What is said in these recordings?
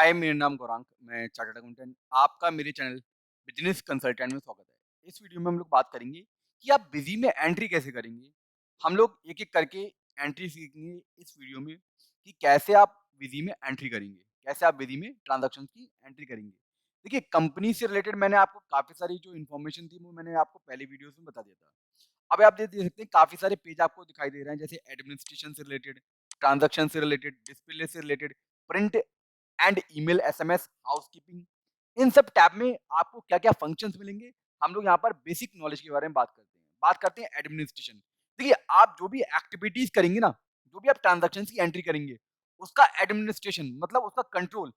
हाय, मेरा नाम गौरांग, मैं चार्टर्ड अकाउंटेंट। आपका मेरे चैनल बिज़नेस कंसल्टेंट में स्वागत है। इस वीडियो में हम लोग बात करेंगे कि आप बिज़ी में एंट्री कैसे करेंगे। हम लोग एक-एक करके एंट्री सीखेंगे इस वीडियो में कि कैसे आप बिज़ी में एंट्री करेंगे, कैसे आप बिज़ी में ट्रांज़ैक्शंस की एंट्री करेंगे। देखिए, कंपनी से रिलेटेड मैंने आपको काफ़ी सारी जो इन्फॉर्मेशन थी, वो मैंने आपको पहले वीडियोज़ में बता दिया था। अब आप देख सकते हैं काफ़ी सारे पेज आपको दिखाई दे रहे हैं, जैसे एडमिनिस्ट्रेशन से रिलेटेड, ट्रांज़ैक्शन से रिलेटेड, डिस्प्ले से related, print and email, SMS, housekeeping. इन सब टैब में आपको क्या-क्या फंक्शंस मिलेंगे, हम लोग यहाँ पर बेसिक नॉलेज के बारे में बात करते हैं। बात करते हैं एडमिनिस्ट्रेशन। देखिए, आप जो भी एक्टिविटीज़ करेंगे ना, जो भी आप ट्रांज़ैक्शंस की एंट्री करेंगे, उसका एडमिनिस्ट्रेशन मतलब उसका कंट्रोल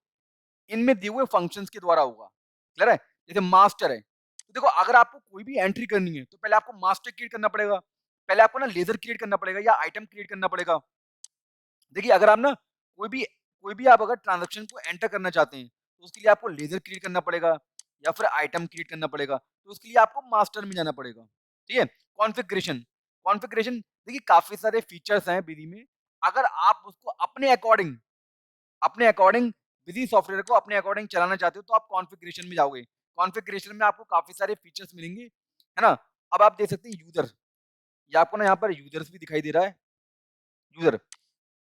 इनमें दिए हुए फंक्शंस के द्वारा होगा। क्लियर है? जैसे मास्टर है, तो देखो अगर आपको कोई भी एंट्री करनी है, तो पहले आपको मास्टर क्रिएट करना पड़ेगा। पहले आपको ना लेज़र क्रिएट करना पड़ेगा या आइटम क्रिएट करना पड़ेगा। देखिए, अगर आप ना कोई भी आप अगर ट्रांज़ैक्शन को एंटर करना चाहते हैं, तो उसके लिए आपको लेज़र क्रिएट करना पड़ेगा या फिर आइटम क्रिएट करना पड़ेगा। तो उसके लिए आपको मास्टर में जाना पड़ेगा। ठीक है? कॉन्फ़िगरेशन कॉन्फ़िगरेशन देखिए काफ़ी सारे फीचर्स हैं बिज़ी में। अगर आप उसको अपने अकॉर्डिंग बिज़ी सॉफ्टवेयर को अपने अकॉर्डिंग चलाना चाहते हो, तो आप कॉन्फ़िगरेशन में जाओगे। कॉन्फ़िगरेशन में आपको काफ़ी सारे फीचर्स मिलेंगे, है ना? अब आप देख सकते हैं यूज़र, ये आपको ना यहाँ पर यूज़र्स भी दिखाई दे रहा है, यूज़र।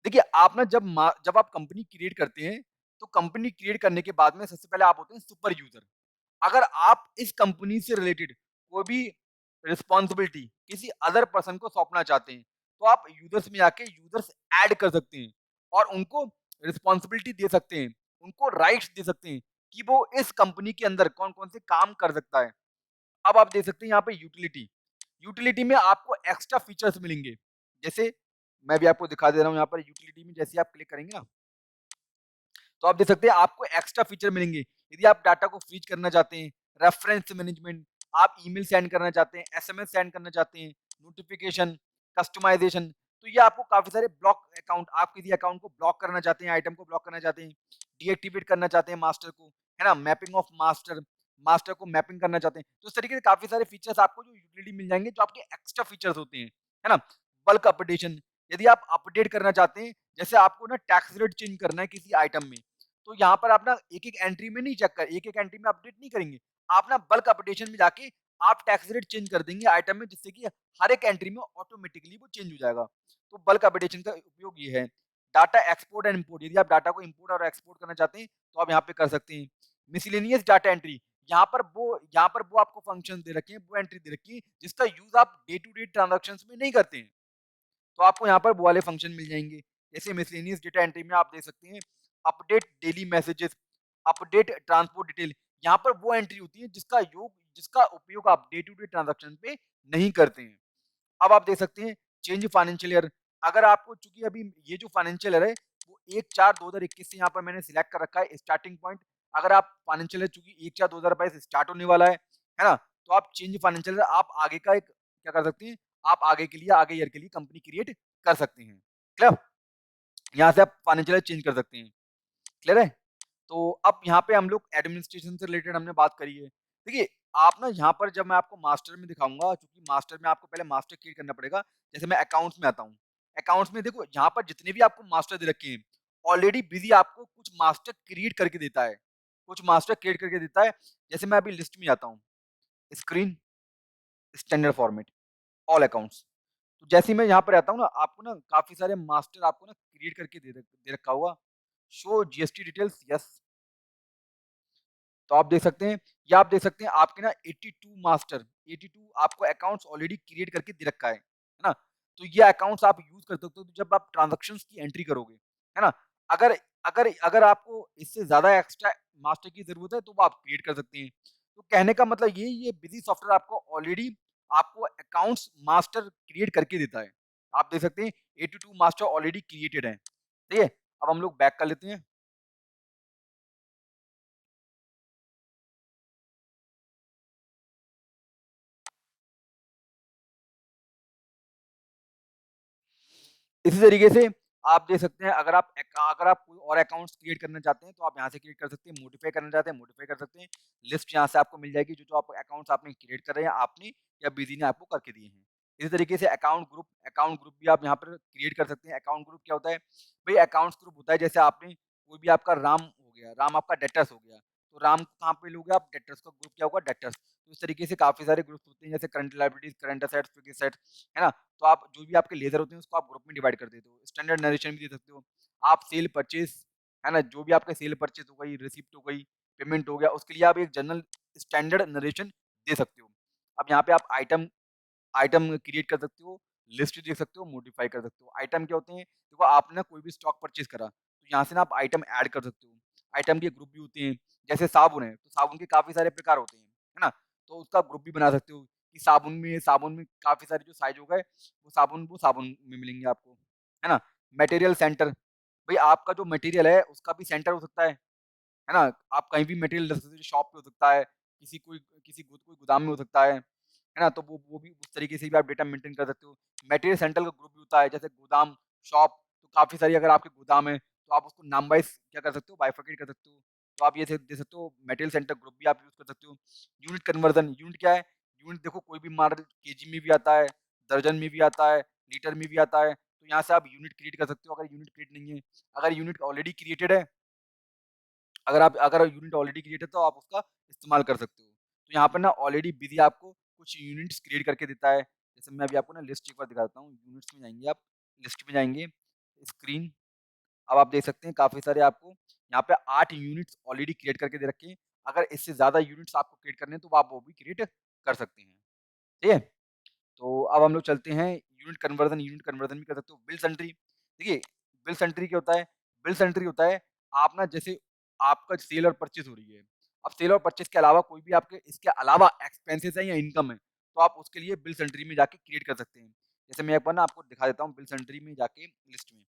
देखिए, आप ना जब आप कंपनी क्रिएट करते हैं, तो कंपनी क्रिएट करने के बाद में सबसे पहले आप होते हैं सुपर यूज़र। अगर आप इस कंपनी से रिलेटेड कोई भी रिस्पॉन्सिबिलिटी किसी अदर पर्सन को सौंपना चाहते हैं, तो आप यूज़र्स में जाके यूज़र्स ऐड कर सकते हैं और उनको रिस्पॉन्सिबिलिटी दे सकते हैं, उनको राइट्स दे सकते हैं कि वो इस कंपनी के अंदर कौन-कौन से काम कर सकता है। अब आप देख सकते हैं यहाँ पे यूटिलिटी, यूटिलिटी में आपको एक्स्ट्रा फीचर्स मिलेंगे। जैसे मैं भी आपको दिखा दे रहा हूँ यहाँ पर यूटिलिटी में जैसे आप क्लिक करेंगे ना, तो आप देख सकते हैं आपको एक्स्ट्रा फीचर मिलेंगे। यदि आप डाटा को फ्रीज करना चाहते हैं, रेफरेंस मैनेजमेंट, आप ईमेल सेंड करना चाहते हैं, एसएमएस सेंड करना चाहते हैं, नोटिफिकेशन, कस्टमाइजेशन, तो ये आपको काफ़ी सारे ब्लॉक अकाउंट, आप किसी अकाउंट को ब्लॉक करना चाहते हैं, आइटम को ब्लॉक करना चाहते हैं, डीएक्टिवेट करना चाहते हैं मास्टर को, है ना? मैपिंग ऑफ मास्टर, मास्टर को मैपिंग करना चाहते हैं। तो इस तरीके से काफ़ी सारे फीचर्स आपको जो यूटिलिटी मिल जाएँगे, जो आपके एक्स्ट्रा फीचर्स होते हैं, है ना? बल्क अपडेशन, यदि आप अपडेट करना चाहते हैं, जैसे आपको ना टैक्स रेट चेंज करना है किसी आइटम में, तो यहाँ पर आप ना एक-एक एंट्री में नहीं चेक कर एक-एक एंट्री में अपडेट नहीं करेंगे। आप ना बल्क अपडेशन में जाके आप टैक्स रेट चेंज कर देंगे आइटम में, जिससे कि हर एक एंट्री में ऑटोमेटिकली वो चेंज हो जाएगा। तो बल्क अपडेशन का उपयोग ये है। डाटा एक्सपोर्ट एंड इम्पोर्ट, यदि आप डाटा को इम्पोर्ट और एक्सपोर्ट करना चाहते हैं, तो आप यहाँ पे कर सकते हैं। मिसलेनियस डाटा एंट्री, यहाँ पर वो आपको फंक्शन दे रखे हैं, वो एंट्री दे रखी है, जिसका यूज़ आप डे टू डे ट्रांज़ैक्शंस में नहीं करते हैं। तो आपको यहाँ पर वो वाले फंक्शन मिल जाएँगे। जैसे मिसलेनियस डेटा एंट्री में आप देख सकते हैं, update daily messages, update transport detail. यहाँ पर वो एंट्री होती है जिसका उपयोग आप डे टू डे ट्रांज़ैक्शन पे नहीं करते हैं। अब आप देख सकते हैं चेंज फाइनेंशियल ईयर, अगर आपको चूँकि अभी ये जो फाइनेंशियल ईयर है, वो 1/4/2021 से यहाँ पर मैंने सिलेक्ट कर रखा है स्टार्टिंग पॉइंट। अगर आप फाइनेंशियल ईयर चूँकि 1/4/2022 स्टार्ट होने वाला है ना? तो आप चेंज फाइनेंशियल ईयर आप आगे का एक क्या कर सकते हैं, आप आगे के लिए आगे ईयर के लिए कंपनी क्रिएट कर सकते हैं। क्लियर? यहाँ से आप फाइनेंशियल ईयर चेंज कर सकते हैं। क्लियर है? तो अब यहाँ पे हम लोग एडमिनिस्ट्रेशन से रिलेटेड हमने बात करी है। देखिए, आप ना यहाँ पर जब मैं आपको मास्टर में दिखाऊँगा, क्योंकि मास्टर में आपको पहले मास्टर क्रिएट करना पड़ेगा। जैसे मैं अकाउंट्स में आता हूँ। अकाउंट्स में देखो यहाँ पर जितने भी आपको मास्टर दे रखे हैं, ऑलरेडी बिज़ी आपको कुछ मास्टर क्रिएट करके देता है। कुछ मास्टर क्रिएट करके देता है। जैसे मैं अभी लिस्ट में आता हूँ, screen, standard format, all accounts. तो जैसे ही मैं यहाँ पर आता हूँ ना, आपको ना काफ़ी सारे मास्टर आपको ना क्रिएट करके दे रखा होगा। Show GST details, yes. तो आप देख सकते हैं, या आप देख सकते हैं आपके ना 82 आपको अकाउंट्स ऑलरेडी क्रिएट करके दे रखा है ना? तो ये अकाउंट्स आप यूज़ कर सकते हो, तो जब आप ट्रांज़ैक्शंस की एंट्री करोगे, है ना? अगर अगर अगर आपको इससे ज़्यादा एक्स्ट्रा मास्टर की ज़रूरत है, तो वो आप क्रिएट कर सकते हैं। तो कहने का मतलब ये बिज़ी सॉफ्टवेयर आपको अकाउंट्स मास्टर क्रिएट करके देता है। आप देख सकते हैं 82 मास्टर ऑलरेडी क्रिएटेड हैं, ठीक है? अब हम लोग बैक कर लेते हैं। इसी तरीके से आप देख सकते हैं, अगर आप कोई और अकाउंट्स क्रिएट करना चाहते हैं, तो आप यहाँ से क्रिएट कर सकते हैं, मॉडिफाई करना चाहते हैं, मॉडिफाई कर सकते हैं। लिस्ट यहाँ से आपको मिल जाएगी, जो-जो आप अकाउंट्स आपने क्रिएट कर रहे हैं, आपने या बिज़ी ने आपको करके दिए हैं। इसी तरीके से अकाउंट ग्रुप भी आप यहाँ पर क्रिएट कर सकते हैं। अकाउंट ग्रुप क्या होता है? भई अकाउंट्स ग्रुप होता है, जैसे आपने कोई भी आपका राम हो गया, राम आपका डेटर्स हो गया। तो राम को कहाँ पे लोगे आप? डेटर्स का ग्रुप क्या होगा? डेटर्स। तो इस तरीके से काफ़ी सारे ग्रुप्स होते हैं जैसे current liabilities, current assets, fixed assets, है ना? तो आप जो भी आपके लेज़र होते हैं उसको आप ग्रुप में डिवाइड कर देते हो। स्टैंडर्ड नरेशन भी दे सकते हो। आप सेल परचेज़, है ना? जो भी आपका सेल परचेज़ हो गई, रिसिप्ट हो गई, पेमेंट हो गया, उसके लिए आप एक जनरल स्टैंडर्ड नरेशन दे सकते हो। अब यहाँ पे आप आइटम आइटम क्रिएट कर सकते हो, लिस्ट देख सकते हो, मॉडिफाई कर सकते हो। आइटम क्या होते हैं? देखो आपने कोई भी स्टॉक परचेज़ करा, तो यहाँ से ना आप आइटम ऐड कर सकते हो। आइटम के ग्रुप भी होते हैं, जैसे साबुन है, तो साबुन के काफ़ी सारे प्रकार होते हैं, है ना? तो उसका ग्रुप भी बना सकते हो कि साबुन में काफ़ी सारे जो साइज़ हो गए, वो साबुन में मिलेंगे आपको, है ना? मटेरियल सेंटर, भई आपका जो मटेरियल है, उसका भी सेंटर हो सकता है ना? आप कहीं भी मटेरियल रख सकते हो, शॉप पे हो सकता है, कोई गोदाम में हो सकता है ना? तो वो भी उस तरीके से भी आप डेटा मेंटेन कर सकते हो। मटेरियल सेंट्रल का ग्रुप भी होता है, जैसे गोदाम, शॉप, तो काफ़ी सारी अगर आपके गोदाम है, तो आप उसको नाम वाइज़ क्या कर सकते हो? बाइफरकेट कर सकते हो। तो आप ये दे सकते हो, मटेरियल सेंटर ग्रुप भी आप यूज़ कर सकते हो। यूनिट कन्वर्जन, यूनिट क्या है? यूनिट देखो कोई भी मॉडल केजी में भी आता है, दर्जन में भी आता है, लीटर में भी आता है, तो यहाँ से आप यूनिट क्रिएट कर सकते हो अगर यूनिट क्रिएट नहीं है। अगर यूनिट ऑलरेडी क्रिएटेड है, अगर यूनिट ऑलरेडी क्रिएट है तो आप उसका इस्तेमाल कर सकते हो। तो यहाँ पर ना ऑलरेडी विधि आपको कुछ यूनिट्स क्रिएट करके देता है। जैसे मैं अभी आपको ना लिस्ट एक बार दिखा देता हूँ। यूनिट्स में जाएँगे आप, लिस्ट में जाएँगे, स्क्रीन, अब आप देख सकते हैं काफ़ी सारे आपको यहाँ पे 8 यूनिट्स ऑलरेडी क्रिएट करके दे रखे हैं। अगर इससे ज़्यादा यूनिट्स आपको क्रिएट करने हैं तो आप वो भी क्रिएट कर सकते हैं। ठीक है? तो अब हम लोग चलते हैं यूनिट कन्वर्जन भी कर सकते हो। बिल सेंट्री, देखिए बिल सेंट्री क्या होता है? बिल सेंट्री होता है, आप ना जैसे आपका सेल और परचेज़ हो रही है। अब सेल और परचेज़ के अलावा कोई भी आपके इसके अलावा एक्सपेंसेस है या इनकम है, तो आप उसके लिए बिल सेंट्री में जाके क्रिएट कर सकते हैं। जैसे मैं एक बार ना आपको दिखा देता हूँ बिल सेंट्री में जाके लिस्ट में,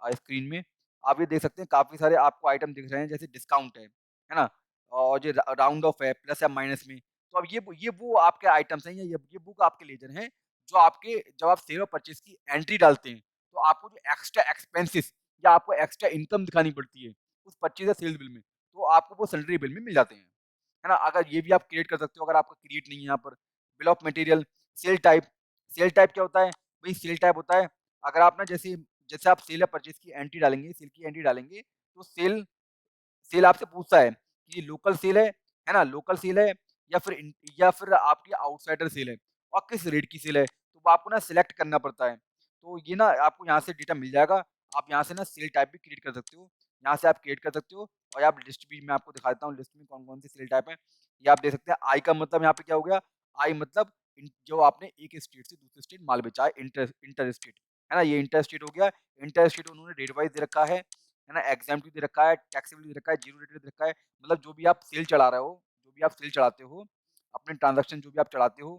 स्क्रीन में आप ये देख सकते हैं काफ़ी सारे आपको आइटम दिख रहे हैं जैसे डिस्काउंट है ना? और जो राउंड ऑफ है प्लस या माइनस में। तो अब ये वो आपके आइटम्स हैं, ये बुक आपके लेजर हैं, जो आपके जब आप सेल और परचेज़ की एंट्री डालते हैं, तो आपको जो एक्स्ट्रा एक्सपेंसेस या आपको एक्स्ट्रा इनकम दिखानी पड़ती है, उस परचेज़ या सेल्स बिल में, तो आपको वो सन्ड्री बिल में मिल जाते हैं। है ना? अगर ये भी आप क्रिएट कर सकते हो, अगर आपका क्रिएट नहीं है यहाँ पर। Bill of material, sale type, sale type क्या होता है? भई सेल टाइप होता है, अगर आप ना जैसे जैसे आप सेल या परचेज़ की एंट्री डालेंगे, सेल की एंट्री डालेंगे, तो सेल सेल आपसे पूछता है कि ये लोकल सेल है ना? लोकल सेल है या फिर आपकी आउटसाइडर सेल है और किस रेट की सेल है, तो वो आपको ना सिलेक्ट करना पड़ता है। तो ये ना आपको यहाँ से डेटा मिल जाएगा, आप यहाँ से ना सेल टाइप भी क्रिएट कर सकते हो। यहाँ से आप क्रिएट कर सकते हो और आप लिस्ट भी मैं आपको दिखा देता हूँ, लिस्ट में कौन-कौन सी सेल टाइप है। ये आप देख सकते हैं, आई का मतलब यहाँ पे क्या हो गया? आई मतलब इन जो आपने एक स्टेट से दूसरे स्टेट माल बेचा है, इंटर स्टेट, है ना? ये इंटर स्टेट हो गया। इंटर स्टेट उन्होंने रेट वाइज़ दे रखा है ना? एग्ज़ैम्प्ट दे रखा है, टैक्सेबल दे रखा है, ज़ीरो रेटेड दे रखा है। मतलब जो भी आप सेल चला रहे हो, जो भी आप सेल चलाते हो, अपने ट्रांज़ैक्शन जो भी आप चलाते हो,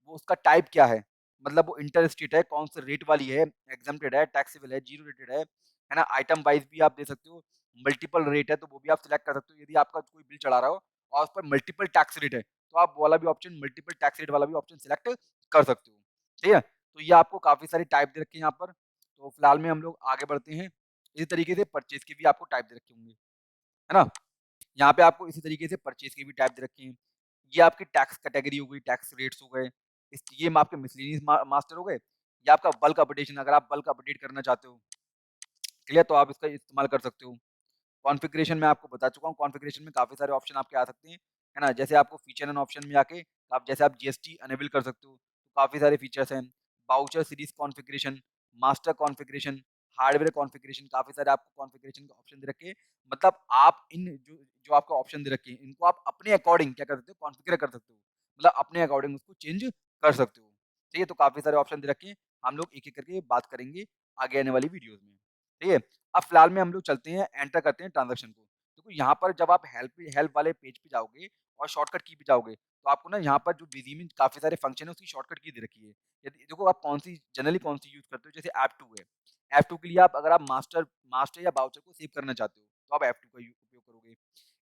वो उसका टाइप क्या है? मतलब वो इंटर स्टेट है, कौन से रेट वाली है, एग्ज़ैम्प्टेड है, टैक्सेबल है, ज़ीरो रेटेड है ना? आइटम वाइज़ भी आप दे सकते हो, मल्टीपल रेट है तो वो भी आप सिलेक्ट कर सकते हो। यदि आपका कोई बिल चला रहा हो और उस पर मल्टीपल टैक्स रेट है, तो आप वो वाला भी ऑप्शन मल्टीपल टैक्स रेट वाला भी ऑप्शन सिलेक्ट कर सकते हो। ठीक है? तो ये आपको काफ़ी सारी टाइप दे रखी है यहाँ पर। तो फिलहाल में हम लोग आगे बढ़ते हैं। इसी तरीके से परचेज़ के भी आपको टाइप दे रखे होंगे, है ना? यहाँ पे आपको इसी तरीके से परचेज़ के भी टाइप दे रखे हैं। ये आपकी टैक्स कैटेगरी हो गई, टैक्स रेट्स हो गए। ये आपके मिसलेनियस मास्टर हो गए। ये आपका बल्क अपडेशन, अगर आप बल्क अपडेट करना चाहते हो, क्लियर, तो आप इसका इस्तेमाल कर सकते हो। कॉन्फ़िगरेशन मैं आपको बता चुका हूँ, कॉन्फ़िगरेशन में काफ़ी सारे ऑप्शन आपके आ सकते हैं, है ना? जैसे आपको फीचर एंड ऑप्शन में आके आप जीएसटी इनेबल कर सकते हो, तो काफ़ी सारे फीचर्स हैं। Voucher series configuration, master configuration, hardware configuration, काफ़ी सारे आपको कॉन्फ़िगरेशन के ऑप्शन दे रखे हैं। मतलब आप इन जो जो आपको ऑप्शन दे रखे हैं, इनको आप अपने अकॉर्डिंग क्या कर सकते हो, कॉन्फ़िगर कर सकते हो। मतलब अपने अकॉर्डिंग उसको चेंज कर सकते हो। ठीक है? तो काफ़ी सारे ऑप्शन दे रखे हैं, हम लोग एक-एक करके बात करेंगे आगे आने वाली वीडियोज़ में। ठीक है? अब फिलहाल में हम लोग चलते हैं, एंटर करते हैं ट्रांज़ैक्शन को। देखो यहाँ पर जब आप हेल्प वाले पेज पे जाओगे और शॉर्टकट की पे जाओगे, तो आपको ना यहाँ पर जो बिज़ी में काफ़ी सारे फंक्शन है, उसकी शॉर्टकट की दे रखी है। यदि देखो आप कौन-सी यूज़ करते हो, जैसे F2 है। F2 के लिए अगर आप मास्टर मास्टर या वाउचर को सेव करना चाहते हो, तो आप F2 का उपयोग करोगे।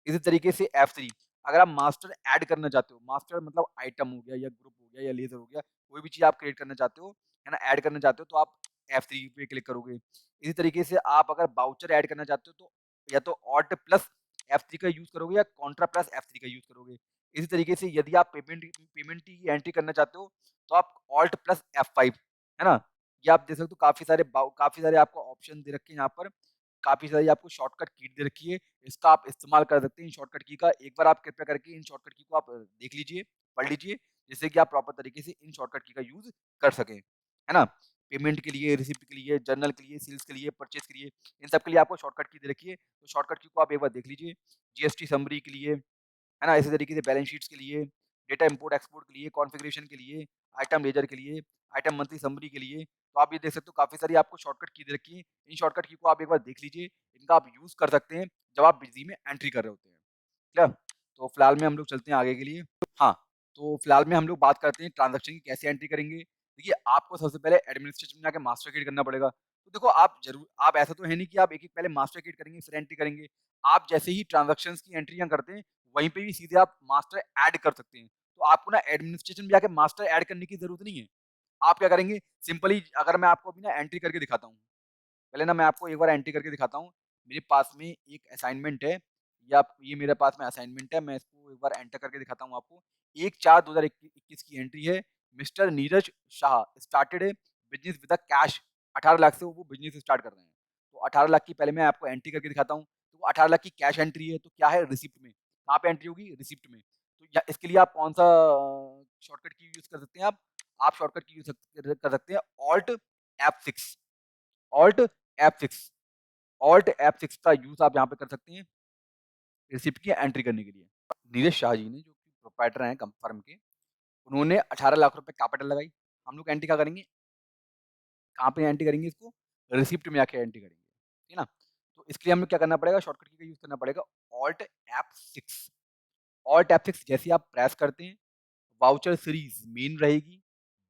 इसी तरीके से F3, अगर आप मास्टर ऐड करना चाहते हो, मास्टर मतलब आइटम हो गया या ग्रुप हो गया या लेज़र हो गया, कोई भी चीज़ आप क्रिएट करना चाहते हो, है ना? ऐड करना चाहते हो, तो आप F3 पे क्लिक करोगे। इसी तरीके से आप अगर वाउचर ऐड करना चाहते हो, तो या तो ऑल्ट प्लस F3 का यूज़ करोगे या कॉन्ट्रा प्लस F3 का यूज़ करोगे। इसी तरीके से यदि आप पेमेंट की एंट्री करना चाहते हो, तो आप ऑल्ट प्लस F5, है ना? ये आप देख सकते हो, काफ़ी सारे आपको ऑप्शन दे रखे हैं यहाँ पर। काफ़ी सारी आपको शॉर्टकट की दे रखी है, इसका आप इस्तेमाल कर सकते हैं इन शॉर्टकट की का। एक बार आप कृपया करके इन शॉर्टकट की को आप देख लीजिए, पढ़ लीजिए, जिससे कि आप प्रॉपर तरीके से इन शॉर्टकट की का यूज़ कर सकें, है ना? पेमेंट के लिए, रिसिप्ट के लिए, जर्नल के लिए, सेल्स के लिए, परचेज़ के लिए, इन सब के लिए आपको शॉर्टकट की दे रखी है, तो शॉर्टकट की को आप एक बार देख लीजिए। जीएसटी समरी के लिए, है ना? इसी तरीके से बैलेंस शीट्स के लिए, डेटा इम्पोर्ट एक्सपोर्ट के लिए, कॉन्फ़िगरेशन के लिए, आइटम लेजर के लिए, आइटम मंथली समरी के लिए, तो आप ये देख सकते हो काफ़ी सारी आपको शॉर्टकट की दे रखी है। इन शॉर्टकट की को आप एक बार देख लीजिए, इनका आप यूज़ कर सकते हैं जब आप बिज़ी में एंट्री कर रहे होते हैं। क्या? तो फिलहाल में हम लोग चलते हैं आगे के लिए। हाँ, तो फिलहाल में हम लोग बात करते हैं ट्रांज़ैक्शन की कैसे एंट्री करेंगे। देखिए, आपको सबसे पहले एडमिनिस्ट्रेशन में जाके मास्टर क्रिएट करना पड़ेगा। तो देखो आप ऐसा तो है नहीं कि आप एक-एक पहले मास्टर क्रिएट करेंगे फिर एंट्री करेंगे। आप जैसे ही ट्रांज़ैक्शंस की एंट्रियाँ करते हैं, वहीं पे भी सीधे आप मास्टर ऐड कर सकते हैं। तो आपको ना एडमिनिस्ट्रेशन में जाके मास्टर ऐड करने की ज़रूरत नहीं है। आप क्या करेंगे, सिंपली अगर मैं आपको अभी ना एंट्री करके दिखाता हूँ। पहले ना मैं आपको एक बार एंट्री करके दिखाता हूँ। मेरे पास में एक असाइनमेंट है, या ये मेरे पास में असाइनमेंट है, मैं इसको एक बार एंटर करके दिखाता हूँ आपको। 1/4/2021 की एंट्री है। Mister Neeraj Shah started business with a cash 18 lakh से वो बिज़नेस स्टार्ट कर रहे हैं। तो 18 लाख की पहले मैं आपको एंट्री करके दिखाता हूँ। तो वो 18 लाख की कैश एंट्री है, तो क्या है रिसिप्ट में। कहाँ पे एंट्री होगी? रिसिप्ट में। तो या इसके लिए आप कौन-सा शॉर्टकट की यूज़ कर सकते हैं आप? आप शॉर्टकट की यूज़ कर सकते हैं alt F6। Alt F6 alt F6 का यूज़ आप यहाँ पे कर सकते हैं, रिसिप्ट की एंट्री करने के लिए। नीरज शाह जी ने जो कि प्रोप्राइटर हैं फर्म के, उन्होंने 18 लाख रुपए कैपिटल लगाई। हम लोग एंट्री क्या करेंगे? कहाँ पे एंट्री करेंगे इसको? रिसिप्ट में जाके एंट्री करेंगे, ठीक है ना? तो इसके लिए हमें क्या करना पड़ेगा? शॉर्टकट की का यूज़ करना पड़ेगा ऑल्ट F6। ऑल्ट F6 जैसे ही आप प्रेस करते हैं, वाउचर सीरीज़ मेन रहेगी,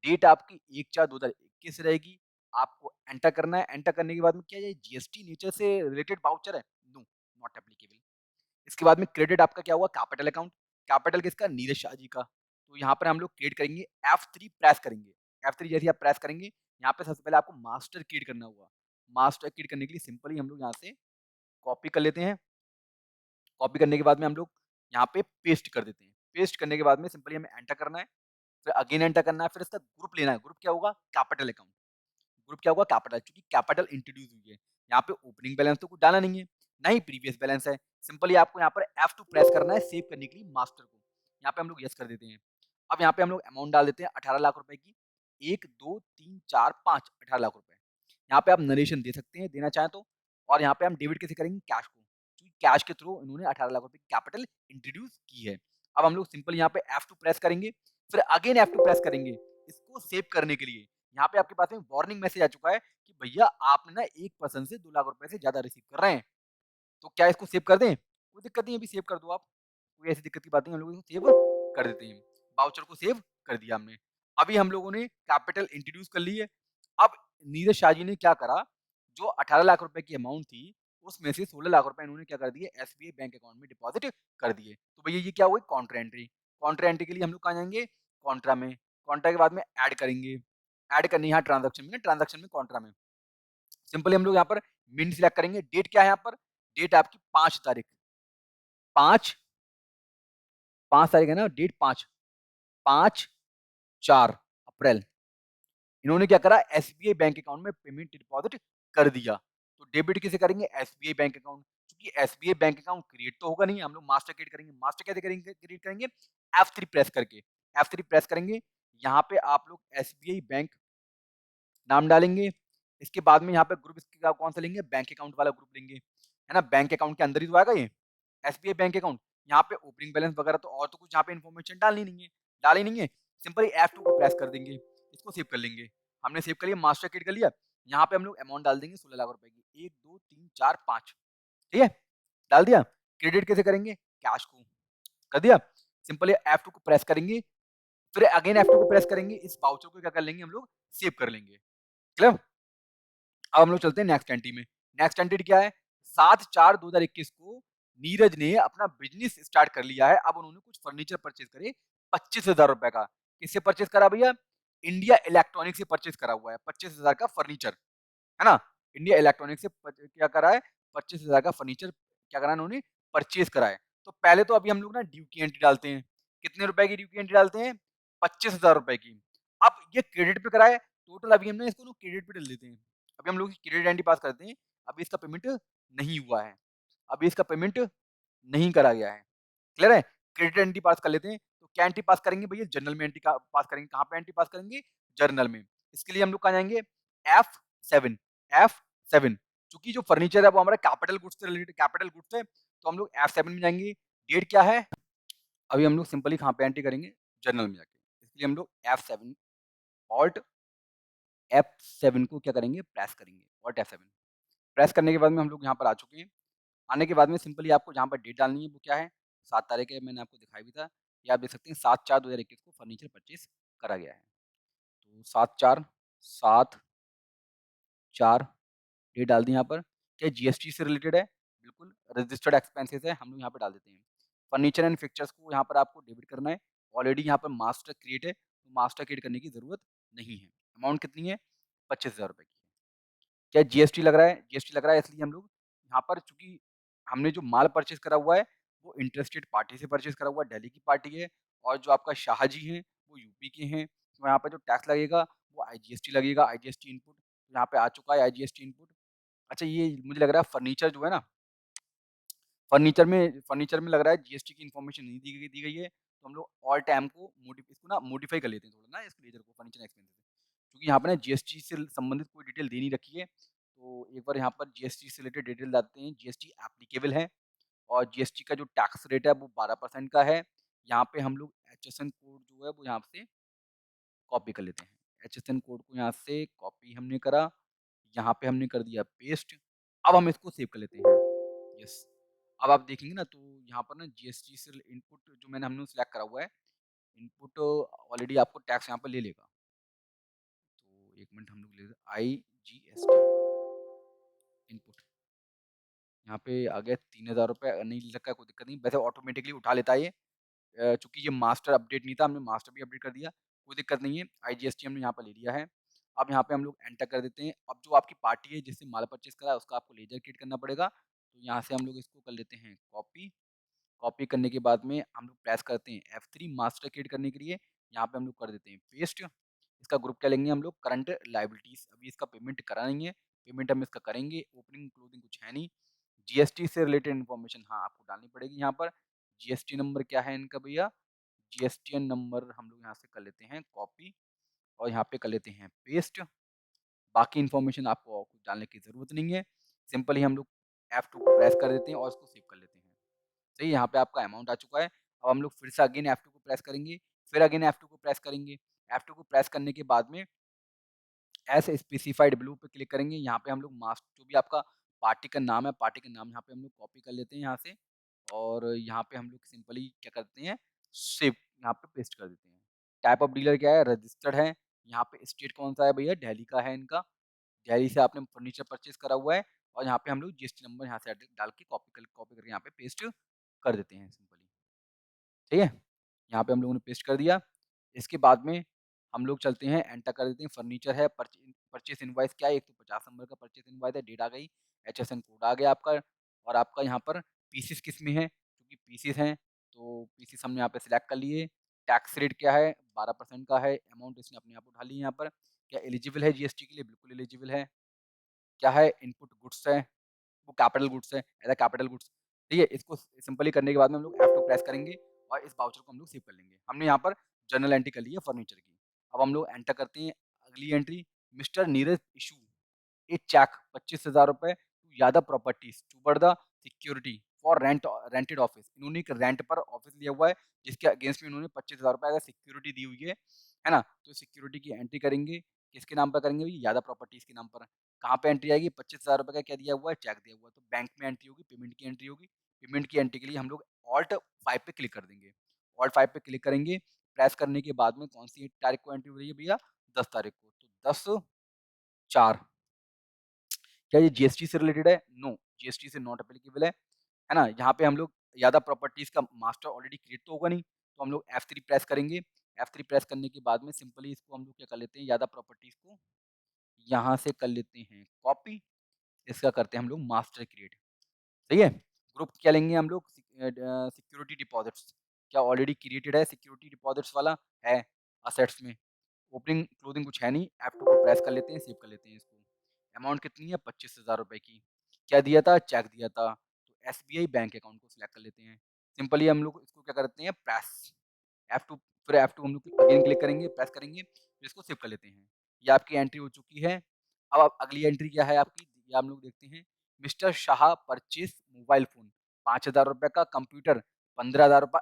डेट आपकी 1/4/2021 रहेगी, आपको एंटर करना है, एंटर करने के बाद में क्या ये जीएसटी नेचर से रिलेटेड वाउचर है? No, not applicable. इसके बाद में क्रेडिट आपका क्या हुआ? Capital account. कैपिटल किसका? नीरज शाह जी का। तो यहाँ पर हम लोग क्रिएट करेंगे, F3 प्रेस करेंगे। F3 जैसे ही आप प्रेस करेंगे, यहाँ पे सबसे पहले आपको मास्टर क्रिएट करना होगा। मास्टर क्रिएट करने के लिए सिंपली हम लोग यहाँ से कॉपी कर लेते हैं। कॉपी करने के बाद में हम लोग यहाँ पे पेस्ट कर देते हैं। पेस्ट करने के बाद में सिंपली हमें एंटर करना है, फिर अगेन एंटर करना है, फिर इसका ग्रुप लेना है। ग्रुप क्या होगा? Capital account. ग्रुप क्या होगा? कैपिटल, क्योंकि कैपिटल इंट्रोड्यूस हुई है। यहाँ पे ओपनिंग बैलेंस तो कुछ डालना नहीं है, ना ही प्रीवियस बैलेंस है। सिंपली आपको यहाँ पर F2 प्रेस करना है सेव करने के लिए मास्टर को। यहाँ पे हम लोग यस कर देते हैं। अब यहाँ पे हम लोग अमाउंट डाल देते हैं 18 लाख रुपए की। 1, 2, 3, 4, 5 18 लाख रुपए। यहाँ पे आप नरेशन दे सकते हैं, देना चाहें तो। और यहाँ पे हम डेबिट कैसे करेंगे? कैश को, क्योंकि कैश के थ्रू इन्होंने 18 लाख रुपए की कैपिटल इंट्रोड्यूस की है। अब हम लोग सिंपल यहाँ पे F2 प्रेस करेंगे, फिर अगेन F2 प्रेस करेंगे, इसको सेव करने के लिए। यहाँ पे आपके पास में वार्निंग मैसेज आ चुका है कि भैया आपने ना एक पर्सन से 2 लाख रुपए से ज़्यादा रिसीव कर रहे हैं। तो क्या इसको सेव कर दें? कोई दिक्कत नहीं है, अभी सेव कर दो आप। कोई ऐसी दिक्कत की बात नहीं है, हम लोग इसको सेव कर देते हैं। वाउचर को सेव कर दिया हमने। अभी हम लोगों ने कैपिटल इंट्रोड्यूस कर ली है। अब नीरज शाह जी ने क्या करा, जो 18 लाख रुपए की अमाउंट थी, उसमें से 16 लाख रुपए इन्होंने क्या कर दिए? एसबीआई बैंक अकाउंट में डिपॉज़िट कर दिए। तो भैया ये क्या हुई? Contra entry. कॉन्ट्रा एंट्री के लिए हम लोग कहाँ जाएँगे? कॉन्ट्रा में। कॉन्ट्रा के बाद में ऐड करेंगे। ऐड करनी है यहाँ ट्रांज़ैक्शन में ना, ट्रांज़ैक्शन में कॉन्ट्रा में। सिंपली हम लोग यहाँ पर मिन सिलेक्ट करेंगे। डेट क्या है यहाँ पर? डेट आपकी 5 तारीख। 5 5 तारीख है ना? डेट 5 5/4 अप्रैल। इन्होंने क्या करा? एसबीआई बैंक अकाउंट में पेमेंट डिपॉज़िट कर दिया। तो डेबिट किसे करेंगे? SBI bank account. क्योंकि एसबीआई बैंक अकाउंट क्रिएट तो होगा नहीं, हम लोग मास्टर क्रिएट करेंगे। मास्टर कैसे करेंगे? क्रिएट करेंगे F3 प्रेस करके। F3 प्रेस करेंगे, यहाँ पे आप लोग एसबीआई बैंक नाम डालेंगे। इसके बाद में यहाँ पे ग्रुप इसका कौन-सा लेंगे? बैंक अकाउंट वाला ग्रुप लेंगे, है ना? बैंक अकाउंट के अंदर ही तो आएगा ये, एसबीआई बैंक अकाउंट। यहाँ पे ओपनिंग बैलेंस वगैरह तो और तो कुछ यहाँ पे इन्फॉर्मेशन डालनी नहीं है, डाली नहीं है। सिंपली F2 को प्रेस कर देंगे, इसको सेव कर लेंगे। हमने सेव कर लिया, मास्टर क्रिएट कर लिया। यहाँ पे हम लोग अमाउंट डाल देंगे 16 लाख रुपए की। 1, 2, 3, 4, 5 ठीक है? डाल दिया। क्रेडिट कैसे करेंगे? कैश को। कर दिया। सिंपली F2 को प्रेस करेंगे, फिर अगेन F2 को प्रेस करेंगे। इस वाउचर को क्या कर लेंगे हम लोग? सेव कर लेंगे। क्लियर? अब हम लोग चलते हैं नेक्स्ट एंट्री में। नेक्स्ट एंट्री क्या है? 7/4/2021 को नीरज ने अपना बिज़नेस स्टार्ट कर लिया है। अब उन्होंने कुछ फर्नीचर परचेज़ करे ₹25,000 का। किससे परचेज़ करा भैया? इंडिया इलेक्ट्रॉनिक्स से परचेज़ करा हुआ है, 25,000 का फर्नीचर, है ना? इंडिया इलेक्ट्रॉनिक्स से क्या करा है? 25,000 का फर्नीचर क्या करा इन्होंने? परचेज़ करा है। तो पहले तो अभी हम लोग ना ड्यू की एंट्री डालते हैं। कितने रुपए की ड्यू की एंट्री डालते हैं? ₹25,000 की। अब ये क्रेडिट पे करा है, टोटल अभी हम ना इसको क्रेडिट पे डाल देते हैं। अभी हम लोग की क्रेडिट एंट्री पास करते हैं। अभी इसका पेमेंट नहीं हुआ है। अभी इसका पेमेंट नहीं करा गया है। क्लियर है? क्रेडिट एंट्री पास कर लेते हैं। तो क्या एंट्री पास करेंगे भैया? जर्नल में एंट्री का पास करेंगे। कहाँ पे एंट्री पास करेंगे? जर्नल में। इसके लिए हम लोग कहाँ जाएँगे? F7 F7 चूँकि जो फर्नीचर है वो हमारा कैपिटल गुड्स से रिलेटेड कैपिटल गुड्स है, तो हम लोग F7 में जाएँगे। डेट क्या है? अभी हम लोग सिंपली कहाँ पे एंट्री करेंगे? जर्नल में जाके। इसलिए हम लोग F7 ऑल्ट F7 को क्या करेंगे? प्रेस करेंगे। ऑल्ट F7 प्रेस करने के बाद में हम लोग यहाँ पर आ चुके हैं। आने के बाद में सिंपली आपको जहाँ पर डेट डालनी है वो क्या है? 7 तारीख है, मैंने आपको दिखाया भी था। ये आप देख सकते हैं 7/4/2021 को फर्नीचर परचेज़ करा गया है। तो 7/4 डेट डाल दी यहाँ पर। क्या जीएसटी से रिलेटेड है? बिल्कुल रजिस्टर्ड एक्सपेंसेस है, हम लोग यहाँ पे डाल देते हैं। फर्नीचर एंड फिक्चर्स को यहाँ पर आपको डेबिट करना है। ऑलरेडी यहाँ पर मास्टर क्रिएट है, तो मास्टर क्रिएट करने की ज़रूरत नहीं है। अमाउंट कितनी है? 25,000 रुपए की। क्या जीएसटी लग रहा है? जीएसटी लग रहा है इसलिए हम लोग यहाँ पर चूँकि हमने जो माल परचेज़ करा हुआ है, वो इंटरेस्टेड पार्टी से परचेज़ करा हुआ है, दिल्ली की पार्टी है और जो आपका शाहजी हैं, वो यूपी के हैं। तो यहाँ पे जो टैक्स लगेगा, वो आईजीएसटी लगेगा, आईजीएसटी इनपुट यहाँ पे आ चुका है आईजीएसटी इनपुट। अच्छा ये मुझे लग रहा है फर्नीचर जो है ना, फर्नीचर में लग रहा है जीएसटी की इन्फॉर्मेशन नहीं दी गई है, तो हम लोग ऑल्ट एम को इसको ना मॉडिफाई कर लेते हैं थोड़ा ना इस लेजर को फर्नीचर एक्सपेंसेस क्योंकि यहाँ पे ना जीएसटी से संबंधित कोई डिटेल दे नहीं रखी है। तो एक बार यहाँ पर जीएसटी से रिलेटेड डिटेल डालते हैं, जीएसटी एप्लीकेबल है और जीएसटी का जो टैक्स रेट है वो 12% का है। यहाँ पे हम लोग एचएसएन कोड जो है वो यहाँ से कॉपी कर लेते हैं। एचएसएन कोड को यहाँ से कॉपी हमने करा, यहाँ पे हमने कर दिया पेस्ट। अब हम इसको सेव कर लेते हैं। यस। अब आप देखेंगे ना तो यहाँ पर ना जीएसटी से इनपुट जो हमने सिलेक्ट करा हुआ है, इनपुट ऑलरेडी आपको टैक्स यहाँ पर ले लेगा। तो 1 मिनट हम लोग ले आईजीएसटी इनपुट यहाँ पे आ गया 3000 रुपए नहीं ले रखा है कोई दिक्कत नहीं, वैसे ऑटोमेटिकली उठा लेता है ये। चूँकि ये मास्टर अपडेट नहीं था, हमने मास्टर भी अपडेट कर दिया, कोई दिक्कत नहीं है। आईजीएसटी हमने यहाँ पर ले लिया है। अब यहाँ पे हम लोग एंटर कर देते हैं। अब जो आपकी पार्टी है जिससे माल परचेज़ करा है उसका आपको लेजर क्रिएट करना पड़ेगा। तो यहाँ से हम लोग इसको कर लेते हैं कॉपी। कॉपी करने के बाद में हम लोग प्रेस करते हैं F3 मास्टर क्रिएट करने के लिए, यहाँ पे हम लोग कर देते हैं पेस्ट। इसका ग्रुप क्या लेंगे हम लोग करंट लायबिलिटीज़ अभी इसका पेमेंट करा नहीं है, पेमेंट हम इसका करेंगे, ओपनिंग क्लोजिंग कुछ है नहीं। जीएसटी से रिलेटेड इन्फॉर्मेशन हाँ, आपको डालनी पड़ेगी यहाँ पर। जीएसटी नंबर क्या है इनका भैया? जीएसटीएन नंबर हम लोग यहाँ से कर लेते हैं कॉपी और यहाँ पे कर लेते हैं पेस्ट। बाकी इन्फॉर्मेशन आपको कुछ डालने की ज़रूरत नहीं है। सिंपली हम लोग F2 को प्रेस कर देते हैं और इसको सेव कर लेते हैं। सही है, यहाँ पे आपका अमाउंट आ चुका है। अब हम लोग फिर से अगेन F2 को प्रेस करेंगे, फिर अगेन F2 को प्रेस करेंगे। F2 को प्रेस करने के बाद में एस स्पेसिफाइड ब्लू पे क्लिक करेंगे। यहाँ पे हम लोग जो भी आपका पार्टी का नाम है, पार्टी का नाम यहाँ पे हम लोग कॉपी कर लेते हैं यहाँ से और यहाँ पे हम लोग सिंपली क्या करते हैं, सेव यहाँ पे पेस्ट कर देते हैं। टाइप ऑफ डीलर क्या है? रजिस्टर्ड है। यहाँ पे स्टेट कौन-सा है भैया? दिल्ली का है इनका। दिल्ली से आपने फर्नीचर परचेज़ करा हुआ है और यहाँ पे हम लोग जीएसटी नंबर यहाँ से डाल के कॉपी करके यहाँ पे पेस्ट कर देते हैं सिंपली। ठीक है? यहाँ पे हम लोगों ने पेस्ट कर दिया। इसके बाद में हम लोग चलते हैं एंटर कर देते हैं फर्नीचर है परचेज़ इनवॉइस क्या है? 150 नंबर का परचेज़ इनवॉइस है, डेट आ गई, एचएसएन कोड आ गया आपका और आपका यहाँ पर पीसेस किस में है? क्योंकि पीसेस हैं तो पीसेस हमने यहाँ पे सिलेक्ट कर लिए। टैक्स रेट क्या है? 12% का है, अमाउंट इसने अपने आप उठा ली यहाँ पर। क्या एलिजिबल है जीएसटी के लिए? बिल्कुल एलिजिबल है। क्या है? इनपुट गुड्स है, वो कैपिटल गुड्स है, एज़ अ कैपिटल गुड्स। ठीक है? इसको सिंपली करने के बाद में हम लोग F2 प्रेस करेंगे और इस वाउचर को हम लोग सेव कर लेंगे। हमने यहाँ पर जर्नल एंट्री कर ली है फर्नीचर की। अब हम लोग एंटर करते हैं अगली entry, mister Neeraj issue a cheque 25,000 रुपए to Yadav properties toward the security for rented office. इन्होंने एक रेंट पर ऑफिस लिया हुआ है जिसके अगेंस्ट में इन्होंने 25,000 रुपए एज सिक्योरिटी दी हुई है ना? तो सिक्योरिटी की एंट्री करेंगे, किसके नाम पर करेंगे भई? यादव प्रॉपर्टीज के नाम पर। कहाँ पे एंट्री आएगी? 25,000 रुपए का क्या दिया हुआ है? चेक दिया हुआ है। तो बैंक में एंट्री होगी, पेमेंट की एंट्री होगी। पेमेंट की एंट्री के लिए हम लोग ऑल्ट 5 पे क्लिक कर देंगे। ऑल्ट 5 पे क्लिक करेंगे, प्रेस करने के बाद में कौन-सी तारीख को एंट्री हो रही है भैया? 10 तारीख को। तो 10/4 क्या ये जीएसटी से रिलेटेड है? नो, जीएसटी से नॉट एप्लीकेबल है ना? यहाँ पे हम लोग यादव प्रॉपर्टीज़ का मास्टर ऑलरेडी क्रिएट तो होगा नहीं, तो हम लोग F3 प्रेस करेंगे। F3 प्रेस करने के बाद में सिंपली इसको हम लोग क्या कर लेते हैं, यादव प्रॉपर्टीज़ को यहाँ से कर लेते हैं कॉपी, इसका करते हैं हम लोग मास्टर क्रिएट, सही है? ग्रुप क्या लेंगे हम लोग सिक्योरिटी डिपॉज़िट्स, क्या ऑलरेडी क्रिएटेड है सिक्योरिटी डिपॉज़िट्स वाला? है, असेट्स में। ओपनिंग क्लोजिंग कुछ है नहीं, F2 को प्रेस कर लेते हैं, सेव कर लेते हैं इसको। अमाउंट कितनी है? 25,000 रुपए की। क्या दिया था? चेक दिया था। तो एसबीआई बैंक अकाउंट को सिलेक्ट कर लेते हैं। सिंपली हम लोग इसको क्या करते हैं, प्रेस F2, फिर F2 हम लोग अगेन क्लिक करेंगे, प्रेस करेंगे, फिर इसको सेव कर लेते हैं। ये आपकी एंट्री हो चुकी है। अब आप अगली एंट्री क्या है आपकी, ये हम लोग देखते हैं। Mister Shah purchase mobile phone ₹5000 का, कंप्यूटर ₹15,000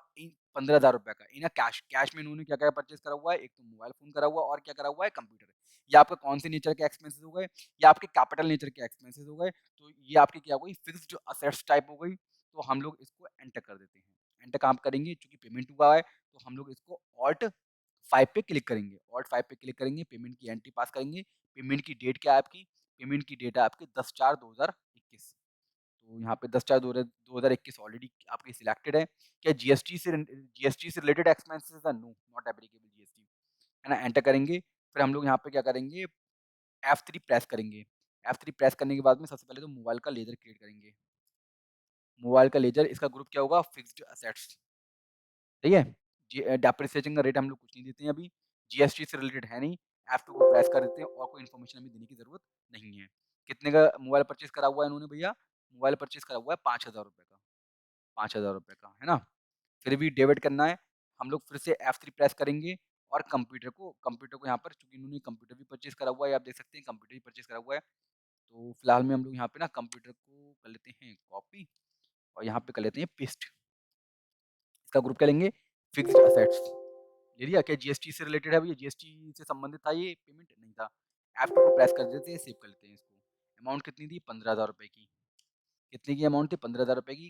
₹15,000 का इन अ कैश। कैश में इन्होंने क्या-क्या परचेज़ करा हुआ है, एक तो मोबाइल फ़ोन करा हुआ है और क्या करा हुआ है, कंप्यूटर। ये आपका कौन से नेचर के एक्सपेंसेस हो गए, ये आपके कैपिटल नेचर के एक्सपेंसेस हो गए। तो ये आपकी क्या हो गई, फिक्स्ड असेट्स टाइप हो गई। तो हम लोग इसको एंटर कर देते हैं। एंटर कहाँ पे करेंगे, चूँकि पेमेंट हुआ है तो हम लोग इसको ऑल्ट 5 पे क्लिक करेंगे। ऑल्ट 5 पे क्लिक करेंगे, पेमेंट की एंट्री पास करेंगे। पेमेंट की डेट क्या है आपकी? पेमेंट की डेट है आपकी 10/4/2021। तो यहाँ पे 10/4/2021 ऑलरेडी आपकी सिलेक्टेड है। क्या जीएसटी से related expenses are? No, not applicable GST, है ना? एंटर करेंगे, फिर हम लोग यहाँ पे क्या करेंगे, F3 प्रेस करेंगे। F3 प्रेस करने के बाद में सबसे पहले तो मोबाइल का लेज़र क्रिएट करेंगे। मोबाइल का लेज़र, इसका ग्रुप क्या होगा? Fixed assets. ठीक है? डेप्रिसिएशन का रेट हम लोग कुछ नहीं देते हैं अभी, जीएसटी से रिलेटेड है नहीं, F2 को प्रेस कर देते हैं और कोई इन्फॉर्मेशन हमें देने की ज़रूरत नहीं है। कितने का मोबाइल परचेज़ करा हुआ है इन्होंने भैया? मोबाइल परचेज़ करा हुआ है ₹5000 का, ₹5000 का, है ना? फिर भी डेबिट करना है, हम लोग फिर से F3 प्रेस करेंगे और कंप्यूटर को यहाँ पर, चूँकि इन्होंने कंप्यूटर भी परचेज़ करा हुआ है, आप देख सकते हैं कंप्यूटर भी परचेज़ करा हुआ है, तो फिलहाल में हम लोग यहाँ पे ना कंप्यूटर को कर लेते हैं कॉपी और यहाँ पे कर लेते हैं पेस्ट। इसका ग्रुप क्या लेंगे? Fixed assets. ले लिया? क्या जीएसटी से रिलेटेड है भैया? जीएसटी से संबंधित था ये पेमेंट? नहीं था। F2 को प्रेस कर देते हैं, सेव कर लेते हैं इसको। अमाउंट कितनी थी? ₹15,000 की। कितने की अमाउंट थी? ₹15,000 की।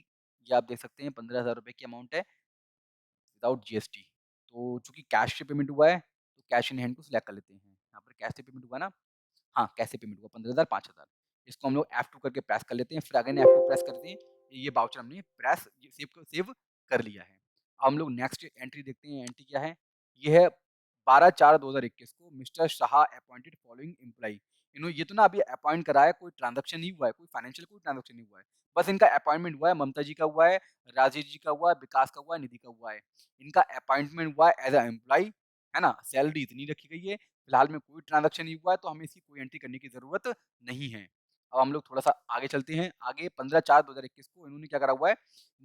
ये आप देख सकते हैं ₹15,000 की अमाउंट है विदाउट जीएसटी। तो चूँकि कैश से पेमेंट हुआ है, तो कैश इन हैंड को सिलेक्ट कर लेते हैं। यहाँ पर कैश से पेमेंट हुआ ना? हाँ, कैश से पेमेंट हुआ 15,000 5,000। इसको हम लोग F2 करके प्रेस कर लेते हैं, फिर अगेन F2 प्रेस करते हैं। ये वाउचर हमने सेव कर लिया है। अब हम लोग नेक्स्ट एंट्री देखते हैं, एंट्री क्या है? ये है 12/4/2021 को mister Shah appointed following employee. ये तो ना अभी अपॉइंट करा है, कोई ट्रांज़ैक्शन नहीं हुआ है, कोई फाइनेंशियल कोई ट्रांज़ैक्शन नहीं हुआ है। बस इनका अपॉइंटमेंट हुआ है, ममता जी का हुआ है, राजेश जी का हुआ है, विकास का हुआ है, निधि का हुआ है। इनका अपॉइंटमेंट हुआ है एज़ अ एम्प्लॉयी, है ना? सैलरी इतनी रखी गई है, फिलहाल में कोई ट्रांज़ैक्शन नहीं हुआ है, तो हमें इसकी कोई एंट्री करने की ज़रूरत नहीं है। अब हम लोग थोड़ा-सा आगे चलते हैं। आगे 15/4/2021 को इन्होंने क्या करा हुआ है,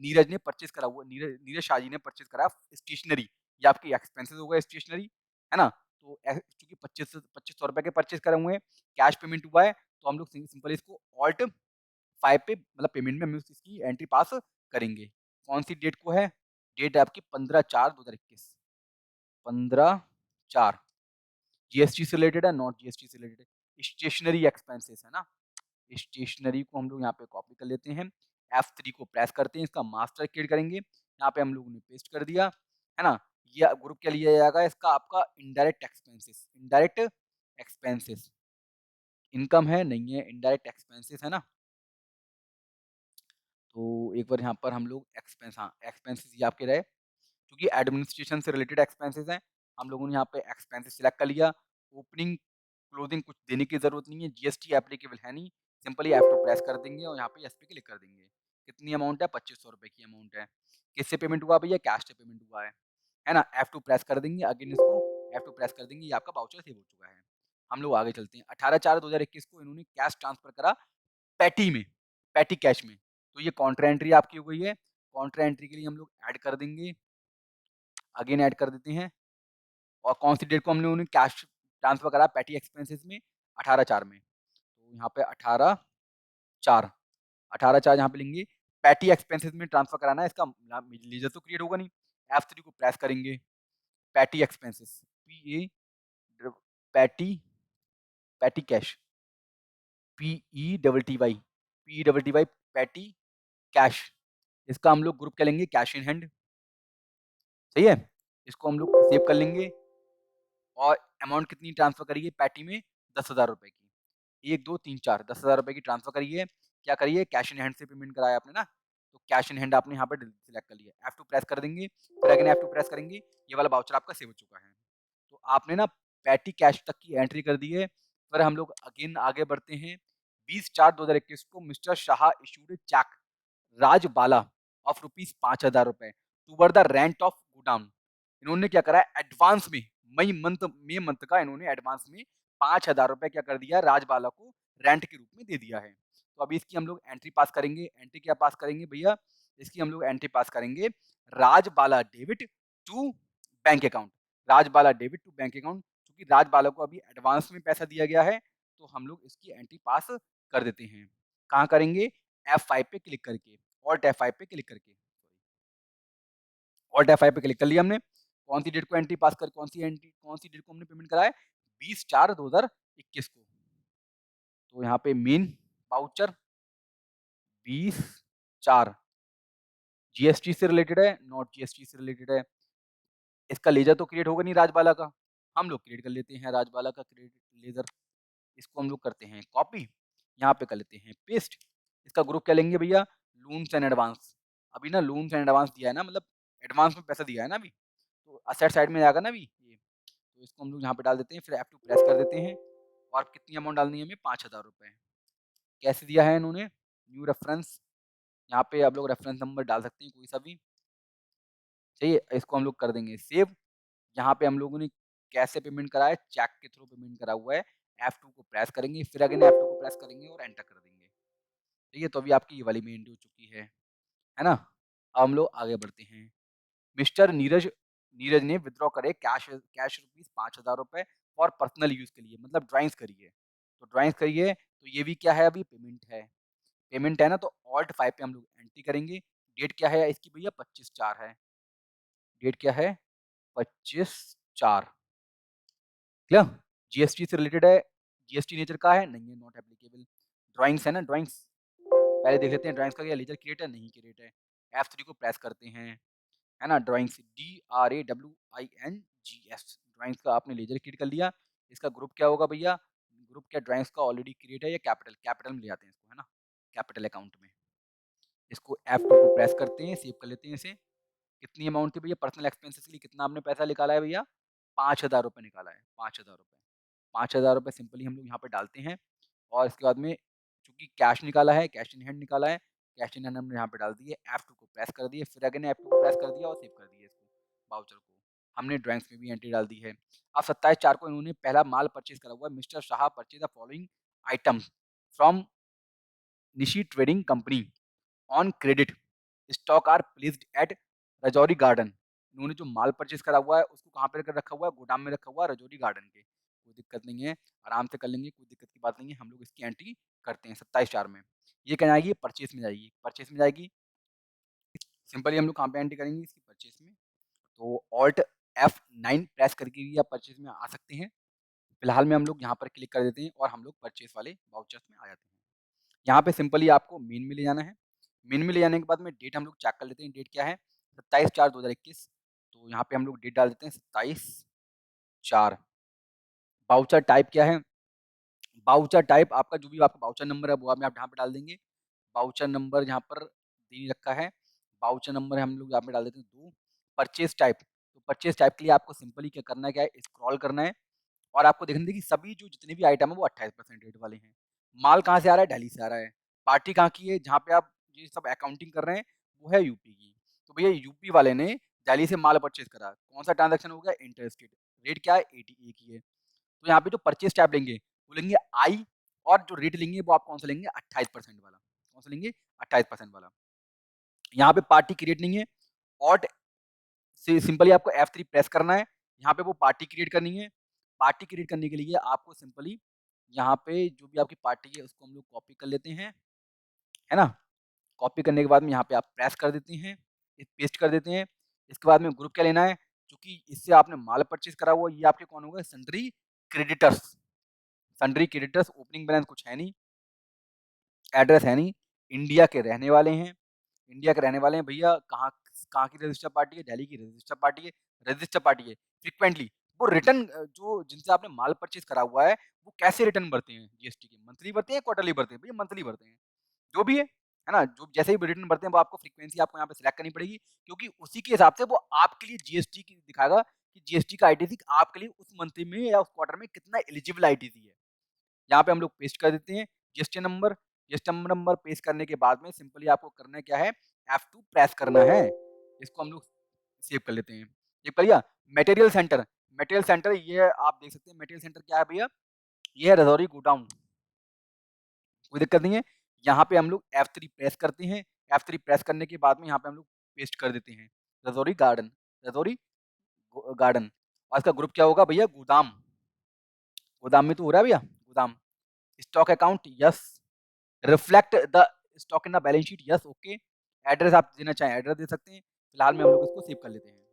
नीरज ने परचेज़ करा हुआ है, नीरज शाह जी ने परचेज़ करा स्टेशनरी। ये आपकी एक्सपेंसेस हो गए स्टेशनरी, है ना? तो चूँकि 2500 के परचेज़ करे हुए हैं, कैश पेमेंट हुआ है, तो हम लोग सिंपली इसको ऑल्ट 5 पे मतलब पेमेंट में हम इसकी एंट्री पास करेंगे। कौन-सी डेट को है? डेट है आपकी 15/4/2021, 15/4। जीएसटी से रिलेटेड है, नॉट जीएसटी से रिलेटेड है। स्टेशनरी एक्सपेंसेस है ना, स्टेशनरी को हम लोग यहाँ पे कॉपी कर लेते हैं। F3 को प्रेस करते हैं, इसका मास्टर क्रिएट करेंगे। यहाँ पे हम लोगों ने पेस्ट कर दिया, है ना? ये ग्रुप क्या लिया जाएगा इसका आपका indirect expenses. Indirect expenses, income है, नहीं है, इनडायरेक्ट एक्सपेंसेस है ना? तो एक बार यहाँ पर हम लोग एक्सपेंसेस ये आपके रहे। क्योंकि एडमिनिस्ट्रेशन से रिलेटेड एक्सपेंसेस हैं, हम लोगों ने यहाँ पे एक्सपेंसेस सिलेक्ट कर लिया। ओपनिंग, क्लोजिंग कुछ देने की ज़रूरत नहीं है, जीएसटी एप्लीकेबल है नहीं, सिंपली F2 प्रेस कर देंगे और यहाँ पे येस पे क्लिक कर देंगे। कितनी अमाउंट है? ₹2500 की अमाउंट है। किससे पेमेंट हुआ भैया? कैश से पेमेंट हुआ है ना? F2 प्रेस कर देंगे, अगेन इसको F2 प्रेस कर देंगे, ये आपका वाउचर सेव हो चुका है। हम लोग आगे चलते हैं। 18/4/2021 को इन्होंने कैश ट्रांसफर करा पैटी में, पैटी कैश में। तो ये कॉन्ट्रा एंट्री आपकी हो गई है। कॉन्ट्रा एंट्री के लिए हम लोग ऐड कर देंगे, अगेन ऐड कर देते हैं और कौन सी डेट को हमने उन्हें कैश ट्रांसफर करा पैटी एक्सपेंसेस में? 18/4 में। तो यहाँ पे 18/4, 18/4 यहाँ पे लिखेंगे। पैटी एक्सपेंसेस में ट्रांसफर कराना है, इसका लीजर तो क्रिएट होगा नहीं। F3 को प्रेस करेंगे, petty expenses, P A petty, petty cash, PE, petty cash. इसका हम लोग ग्रुप क्या लेंगे? कैश इन हैंड, सही है? इसको हम लोग सेव कर लेंगे और अमाउंट कितनी ट्रांसफर करी है पैटी में? ₹10,000 की। 1, 2, 3, 4 ₹10,000 की ट्रांसफर करी है। क्या करी है? कैश इन हैंड से पेमेंट कराया आपने ना, तो कैश इन हैंड आपने यहाँ पर सिलेक्ट कर लिया। F2 प्रेस कर देंगे, फिर अगेन F2 प्रेस करेंगे, ये वाला वाउचर आपका सेव हो चुका है। तो आपने ना पैटी कैश तक की एंट्री कर दी है। फिर हम लोग अगेन आगे बढ़ते हैं। 20/4/2021 को mister Shah issued cheque Rajbala of ₹5,000 toward the rent of godown. इन्होंने क्या करा है, एडवांस में मई मंथ का इन्होंने एडवांस में ₹5,000 क्या कर दिया, राजबाला को रेंट के रूप में दे दिया है। तो अभी इसकी हम लोग एंट्री पास करेंगे। एंट्री क्या पास करेंगे भैया? इसकी हम लोग एंट्री पास करेंगे Rajbala debit to bank account. Rajbala debit to bank account, क्योंकि राजबाला को अभी एडवांस में पैसा दिया गया है, तो हम लोग इसकी एंट्री पास कर देते हैं। कहाँ करेंगे? F5 पे क्लिक करके, ऑल्ट F5 पे क्लिक करके, ऑल्ट F5 पे क्लिक कर लिया हमने। कौन सी डेट को एंट्री पास कर, कौन सी डेट को हमने पेमेंट करा है? 20/4/2021 को। तो यहाँ पे मेन वाउचर 20/4 जीएसटी से रिलेटेड है, नॉट जीएसटी से रिलेटेड है। इसका लेजर तो क्रिएट होगा नहीं राजबाला का, हम लोग क्रिएट कर लेते हैं राजबाला का क्रिएट लेजर। इसको हम लोग करते हैं कॉपी, यहाँ पे कर लेते हैं पेस्ट। इसका ग्रुप क्या लेंगे भैया? Loans and advance. अभी ना लोन्स एंड एडवांस दिया है ना, मतलब एडवांस में पैसा दिया है ना अभी, तो असेट साइड में जाएगा ना अभी ये, तो इसको हम लोग यहाँ पे डाल देते हैं, फिर F2 प्रेस कर देते हैं। और कितनी अमाउंट डालनी है हमें? 5,000 रुपये। कैसे दिया है इन्होंने? न्यू रेफरेंस, यहाँ पे आप लोग रेफरेंस नंबर डाल सकते हैं कोई सा भी, चाहिए। इसको हम लोग कर देंगे सेव। यहाँ पे हम लोगों ने कैसे पेमेंट करा है? चेक के थ्रू पेमेंट करा हुआ है। F2 को प्रेस करेंगे, फिर अगेन F2 को प्रेस करेंगे और एंटर कर देंगे। ठीक है, तो अभी आपकी ये वाली पेमेंट हो चुकी है ना? अब हम लोग आगे बढ़ते हैं। मिस्टर नीरज नीरज ने विथड्रॉ करे कैश कैश रुपीज़ 5,000 रुपए फॉर पर्सनल यूज़ के लिए, मतलब ड्राइंग्स करिए। तो ड्राइंग्स करिए, तो ये भी क्या है? अभी पेमेंट है। पेमेंट है ना, तो ऑल्ट 5 पे हम लोग एंट्री करेंगे। डेट क्या है इसकी भैया? 25/4 है। डेट क्या है? 25/4। क्लियर? जीएसटी से रिलेटेड है। जीएसटी नेचर का है? नहीं है, नॉट एप्लीकेबल। ड्राइंग्स है ना, ड्राइंग्स। पहले देख लेते हैं ड्राइंग्स का क्या लेजर क्रिएट है, नहीं क्रिएट है। F3 को प्रेस करते हैं, है ना? ड्राइंग्स DRAWINGS, ड्राइंग्स का आपने लेजर क्रिएट कर लिया। इसका ग्रुप क्या होगा भैया? ग्रुप क्या ड्राइंग्स का ऑलरेडी क्रिएट है, या कैपिटल में ले आते हैं इसको, है ना? कैपिटल अकाउंट में। इसको F2 को प्रेस करते हैं, सेव कर लेते हैं इसे। कितनी अमाउंट थी भैया? पर्सनल एक्सपेंसेस के लिए कितना आपने पैसा निकाला है भैया? 5,000 रुपये निकाला है, 5,000 रुपये। 5,000 रुपये सिंपली हम लोग यहाँ पे डालते हैं, और इसके बाद में चूँकि कैश निकाला है, कैश इन हैंड निकाला है, कैश इन हैंड हमने यहाँ पे डाल दिए, F2 को प्रेस कर दिए, फिर अगेन F2 को प्रेस कर दिया और सेव कर दिया इसको, वाउचर को। हमने ड्राइंग्स में भी एंट्री डाल दी है। अब 27/4 को इन्होंने पहला माल परचेज़ करा हुआ है। Mister Shah purchase the following items from Nishi trading company on credit. Stock are placed at Rajouri Garden. इन्होंने जो माल परचेज़ करा हुआ है, उसको कहाँ पे रख रखा हुआ है? गोदाम में रखा हुआ है, रजौरी गार्डन के। कोई दिक्कत नहीं है, आराम से कर लेंगे, कोई दिक्कत की बात नहीं है। हम लोग इसकी एंट्री करते हैं 27/4 में। ये कहाँ जाएगी? परचेज़ में जाएगी, परचेज़ में जाएगी। सिंपली हम लोग कहाँ पे एंट्री करेंगे? इसकी परचेज़ में। तो ऑल्ट F9 प्रेस करके भी आप परचेज़ में आ सकते हैं। फिलहाल में हम लोग यहाँ पर क्लिक कर देते हैं और हम लोग परचेज़ वाले वाउचर्स में आ जाते हैं। यहाँ पे सिंपली आपको मेन में ले जाना है। मेन में ले जाने के बाद में डेट हम लोग चेक कर लेते हैं, डेट क्या है? 27/4/2021। तो यहाँ पे हम लोग डेट डाल देते हैं 27/4। वाउचर टाइप क्या है? वाउचर टाइप आपका जो भी आपका वाउचर नंबर है, वो आप यहाँ पे डाल देंगे। वाउचर नंबर यहाँ पर दे ही रखा है। वाउचर नंबर हम लोग यहाँ पे डाल देते हैं 2। परचेज़ टाइप, तो परचेज़ टाइप के लिए आपको सिंपली क्या करना है, क्या है? स्क्रॉल करना है, और आपको देखना है कि सभी जो जितने भी आइटम है वो 28% रेट वाले हैं। माल कहाँ से आ रहा है? दिल्ली से आ रहा है। पार्टी कहाँ की है? जहाँ पे आप ये सब अकाउंटिंग कर रहे हैं, वो है यूपी की। तो भैया यूपी वाले ने दिल्ली से माल परचेज़ करा। कौन-सा ट्रांज़ैक्शन हो गया? Inter state. रेट क्या है? 88 की है। तो यहाँ पे जो परचेज़ टैब लेंगे, वो लेंगे आई, और जो रेट लेंगे वो आप कौन-सा लेंगे? 28% वाला। कौन-सा लेंगे? 28% वाला। यहाँ पे पार्टी क्रिएट नहीं है, ऑल्ट से सिंपली आपको F3 प्रेस करना है। यहाँ पे वो पार्टी क्रिएट करनी है। पार्टी क्रिएट करने के लिए आपको सिंपली यहाँ पे जो भी आपकी पार्टी है उसको हम लोग कॉपी कर लेते हैं, है ना? कॉपी करने के बाद में यहाँ पे आप प्रेस कर देते हैं, पेस्ट कर देते हैं। इसके बाद में ग्रुप क्या लेना है? चूँकि इससे आपने माल परचेज़ करा हुआ है, ये आपके कौन हो गए? Sundry creditors. Sundry creditors, opening balance कुछ है नहीं, एड्रेस है नहीं, इंडिया के रहने वाले हैं। इंडिया के रहने वाले हैं भैया, कहाँ कहाँ की रजिस्टर पार्टी है? दिल्ली की रजिस्टर पार्टी है, रजिस्टर पार्टी है। फ्रीक्वेंटली वो रिटर्न जो जिनसे आपने माल परचेज़ करा हुआ है, वो कैसे रिटर्न भरते हैं जीएसटी के? मंथली भरते हैं या क्वार्टरली भरते हैं? भैया मंथली भरते हैं। जो भी है ना? जो जैसे ही रिटर्न भरते हैं, वो आपको फ्रीक्वेंसी आपको यहाँ पे सिलेक्ट करनी पड़ेगी, क्योंकि उसी के हिसाब से वो आपके लिए जीएसटी की दिखाएगा कि जीएसटी का आईटीसी आपके लिए उस मंथ में या उस क्वार्टर में कितना एलिजिबल आईटीसी है। यहाँ पे हम लोग पेस्ट कर देते हैं जीएसटी नंबर पेस्ट करने के बाद में सिंपली आपको करना क्या है? F2 प्रेस करना है। इसको हम लोग सेव कर लेते हैं। सेव कर लिया? मटेरियल सेंटर ये आप देख सकते हैं, मटेरियल सेंटर क्या है भैया? ये है रजौरी गोडाउन। कोई दिक्कत नहीं है। यहाँ पे हम लोग F3 प्रेस करते हैं, F3 प्रेस करने के बाद में यहाँ पे हम लोग पेस्ट कर देते हैं, रजौरी गार्डन, रजौरी गार्डन, और इसका ग्रुप क्या होगा भैया? गोदाम। गोदाम में तो हो रहा है भैया, गोदाम। Stock account yes, reflect the stock in the balance sheet yes, okay. Address आप देना चाहें एड्रेस दे सकते हैं। फिलहाल में हम लोग इसको सेव कर लेते हैं।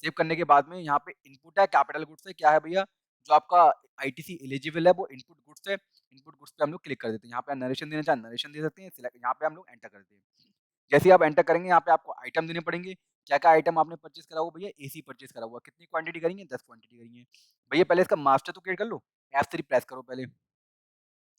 सेव करने के बाद में यहाँ पे इनपुट है कैपिटल गुड्स है, क्या है भैया? जो आपका आईटीसी एलिजिबल है वो इनपुट गुड्स है। इनपुट गुड्स पे हम लोग क्लिक कर देते हैं। यहाँ पे नरेशन देना चाहें नरेशन दे सकते हैं। यहाँ पे हम लोग एंटर कर देते हैं। जैसे ही आप एंटर करेंगे यहाँ पे आपको आइटम देने पड़ेंगे। क्या-क्या आइटम आपने परचेज़ करा हुआ भैया? एसी परचेज़ करा हुआ। कितनी क्वांटिटी करी है? 10 क्वांटिटी करी है। भैया पहले इसका मास्टर तो क्रिएट कर लो। F3 प्रेस करो पहले।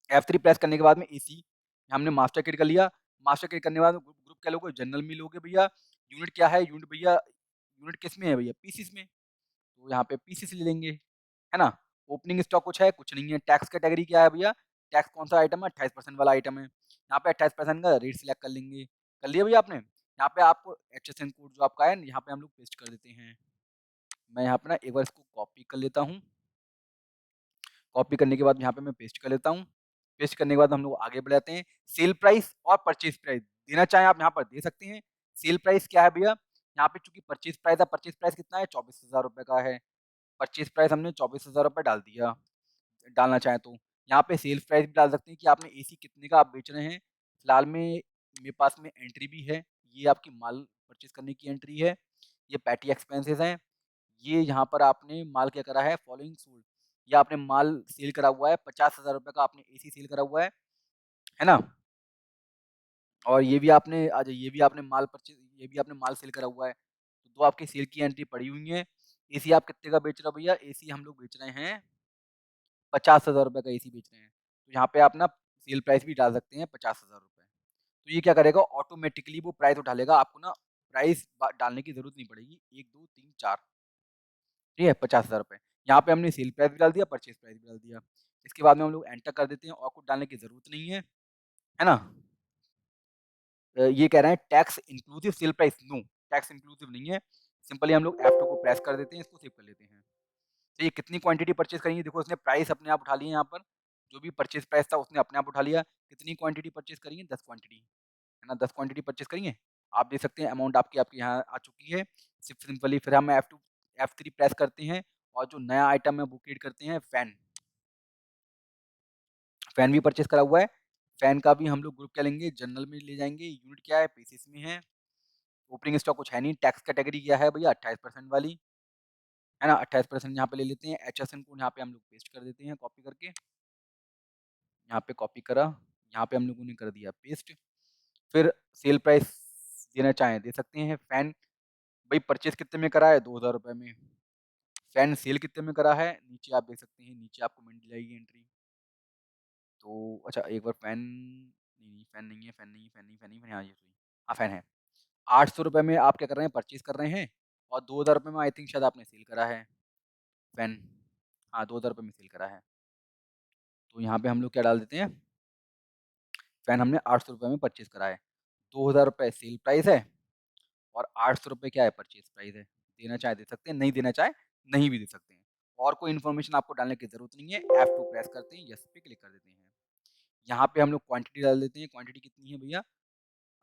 F3 प्रेस करने के बाद में एसी हमने मास्टर क्रिएट कर लिया। मास्टर क्रिएट करने के बाद ग्रुप ग्रुप क्या लोगे? जनरल में लोगे भैया। यूनिट क्या है? यूनिट भैया यूनिट किसमें है भैया? पीसीस में। तो यहाँ पे पीसीस ले लेंगे, है ना? ओपनिंग स्टॉक कुछ है? कुछ नहीं है। टैक्स कैटेगरी क्या है भैया? टैक्स कौन-सा आइटम है? 28% वाला आइटम है। यहाँ पे 28% का रेट सिलेक्ट कर लेंगे। कर लिया भैया आपने? यहाँ पे आपको एचएसएन कोड जो आपका है, यहाँ पे हम लोग पेस्ट कर देते हैं। मैं यहाँ पे ना एक बार इसको कॉपी कर लेता हूँ। कॉपी करने के बाद यहाँ पे मैं पेस्ट कर लेता हूँ। पेस्ट करने के बाद हम लोग आगे बढ़ जाते हैं। सेल प्राइस और परचेज़ प्राइस देना चाहें आप यहाँ पर दे सकते हैं। सेल प्राइस क्या है भैया? यहाँ पे चूँकि परचेज़ प्राइस है, परचेज़ प्राइस कितना है? ₹24,000 का है। परचेज़ प्राइस हमने ₹24,000 डाल दिया, डालना चाहें तो। यहाँ पे सेल्स प्राइस भी डाल सकते हैं कि आपने एसी कितने का आप बेच रहे हैं। फिलहाल में मेरे पास में एंट्री भी है। ये आपकी माल परचेज़ करने की एंट्री है। ये पेटी एक्सपेंसेस हैं। ये यहाँ पर आपने माल क्या करा है? फॉलोइंग सोल्ड, ये आपने माल सेल करा हुआ है, ₹50,000 का आपने एसी सेल करा हुआ है ना? और ये भी आपने ये भी आपने माल परचेज़, ये भी आपने माल सेल करा हुआ है। तो 2 आपकी सेल की एंट्री पड़ी हुई हैं। एसी आप कितने का बेच रहे हो भैया? एसी हम लोग बेच रहे हैं ₹50,000 का एसी बेच रहे हैं। तो यहाँ पे आप ना सेल प्राइस भी डाल सकते हैं ₹50,000। तो ये क्या करेगा? ऑटोमेटिकली वो प्राइस उठा लेगा। आपको ना प्राइस डालने की ज़रूरत नहीं पड़ेगी। 1, 2, 3, 4, ठीक है? ₹50,000। यहाँ पे हमने सेल प्राइस भी डाल दिया, परचेज़ प्राइस भी डाल दिया। इसके बाद में हम लोग एंटर कर देते हैं और कुछ डालने की ज़रूरत नहीं है ना? ये कह रहे हैं tax inclusive sale price, no, tax inclusive नहीं है। सिंपली हम लोग F2 को प्रेस कर देते हैं, इसको सेव कर लेते हैं। तो ये कितनी क्वांटिटी परचेज़ करेंगे? देखो इसने प्राइस अपने आप उठा लिए यहाँ पर। जो भी परचेज़ प्राइस था उसने अपने आप उठा लिया। कितनी क्वांटिटी परचेज़ करेंगे? 10 क्वांटिटी, है ना? 10 क्वांटिटी परचेज़ करेंगे। आप देख सकते हैं अमाउंट आपकी आपके यहाँ आ चुकी है। सिंपली फिर हम F2 F3 प्रेस करते हैं और जो नया आइटम है वो क्रिएट करते हैं फैन। फैन भी परचेज़ करा हुआ है। फैन का भी हम लोग ग्रुप क्या लेंगे? जनरल में ले जाएँगे। यूनिट क्या है? पीसेस में है। ओपनिंग स्टॉक कुछ है नहीं। टैक्स कैटेगरी क्या है भैया? 28% वाली, है ना? 28% यहाँ पे ले लेते हैं। एचएसएन कोड यहाँ पे हम लोग पेस्ट कर देते हैं कॉपी करके। यहाँ पे कॉपी करा, यहाँ पे हम लोगों ने कर दिया पेस्ट। फिर सेल प्राइस देना चाहें दे सकते हैं। फैन भाई परचेज़ कितने में करा है? ₹2000 में। फैन सेल कितने में करा है? नीचे आप देख सकते हैं, नीचे आपको मिल जाएगी एंट्री। तो अच्छा एक बार फैन नहीं, फैन नहीं है, फैन नहीं है, फैन नहीं, फैन नहीं, हाँ, ये सही। हाँ, फैन है। ₹800 में आप क्या कर रहे हैं? परचेज़ कर रहे हैं और ₹2000 में आई थिंक शायद आपने सेल करा है फैन। हाँ, ₹2000 में सेल करा है। तो यहाँ पे हम लोग क्या डाल देते हैं? फैन हमने ₹800 में परचेज़ करा है। ₹2000 सेल प्राइस है और ₹800 क्या है? परचेज़ प्राइस है। देना चाहे दे सकते हैं, नहीं देना चाहे नहीं भी दे सकते हैं। और कोई इन्फॉर्मेशन आपको डालने की ज़रूरत नहीं है। F2 प्रेस करते हैं, येस पे क्लिक कर देते हैं। यहाँ पे हम लोग क्वांटिटी डाल देते हैं। क्वांटिटी कितनी है भैया?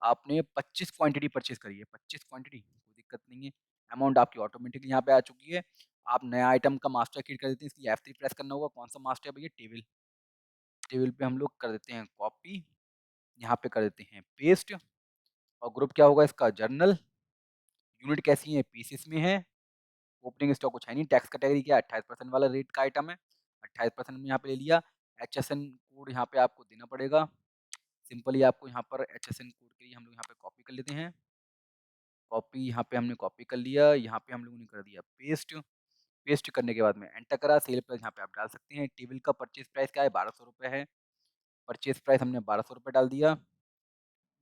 आपने 25 क्वांटिटी परचेज़ करी है। 25 क्वांटिटी, कोई दिक्कत नहीं है। अमाउंट आपकी ऑटोमेटिकली यहाँ पे आ चुकी है। आप नया आइटम का मास्टर क्रिएट कर देते हैं। इसलिए F3 प्रेस करना होगा। कौन-सा मास्टर है भैया? टेबल। टेबल पे हम लोग कर देते हैं कॉपी, यहाँ पे कर देते हैं पेस्ट और ग्रुप क्या होगा इसका? जर्नल। यूनिट कैसी है? पीसेस में है। ओपनिंग स्टॉक कुछ है नहीं। टैक्स कैटेगरी क्या है? 28% वाला रेट का आइटम है। 28% में यहाँ पे ले लिया। एचएसएन कोड यहाँ पे आपको देना पड़ेगा। सिंपली आपको यहाँ पर एचएसएन कोड के लिए हम लोग यहाँ पे कॉपी कर लेते हैं। कॉपी यहाँ पे हमने कॉपी कर लिया। यहाँ पे हम लोगों ने कर दिया पेस्ट। पेस्ट करने के बाद में एंटर करा। सेल प्राइस यहाँ पे आप डाल सकते हैं। टेबल का परचेज़ प्राइस क्या है? ₹1200 है। परचेज़ प्राइस हमने ₹1200 डाल दिया।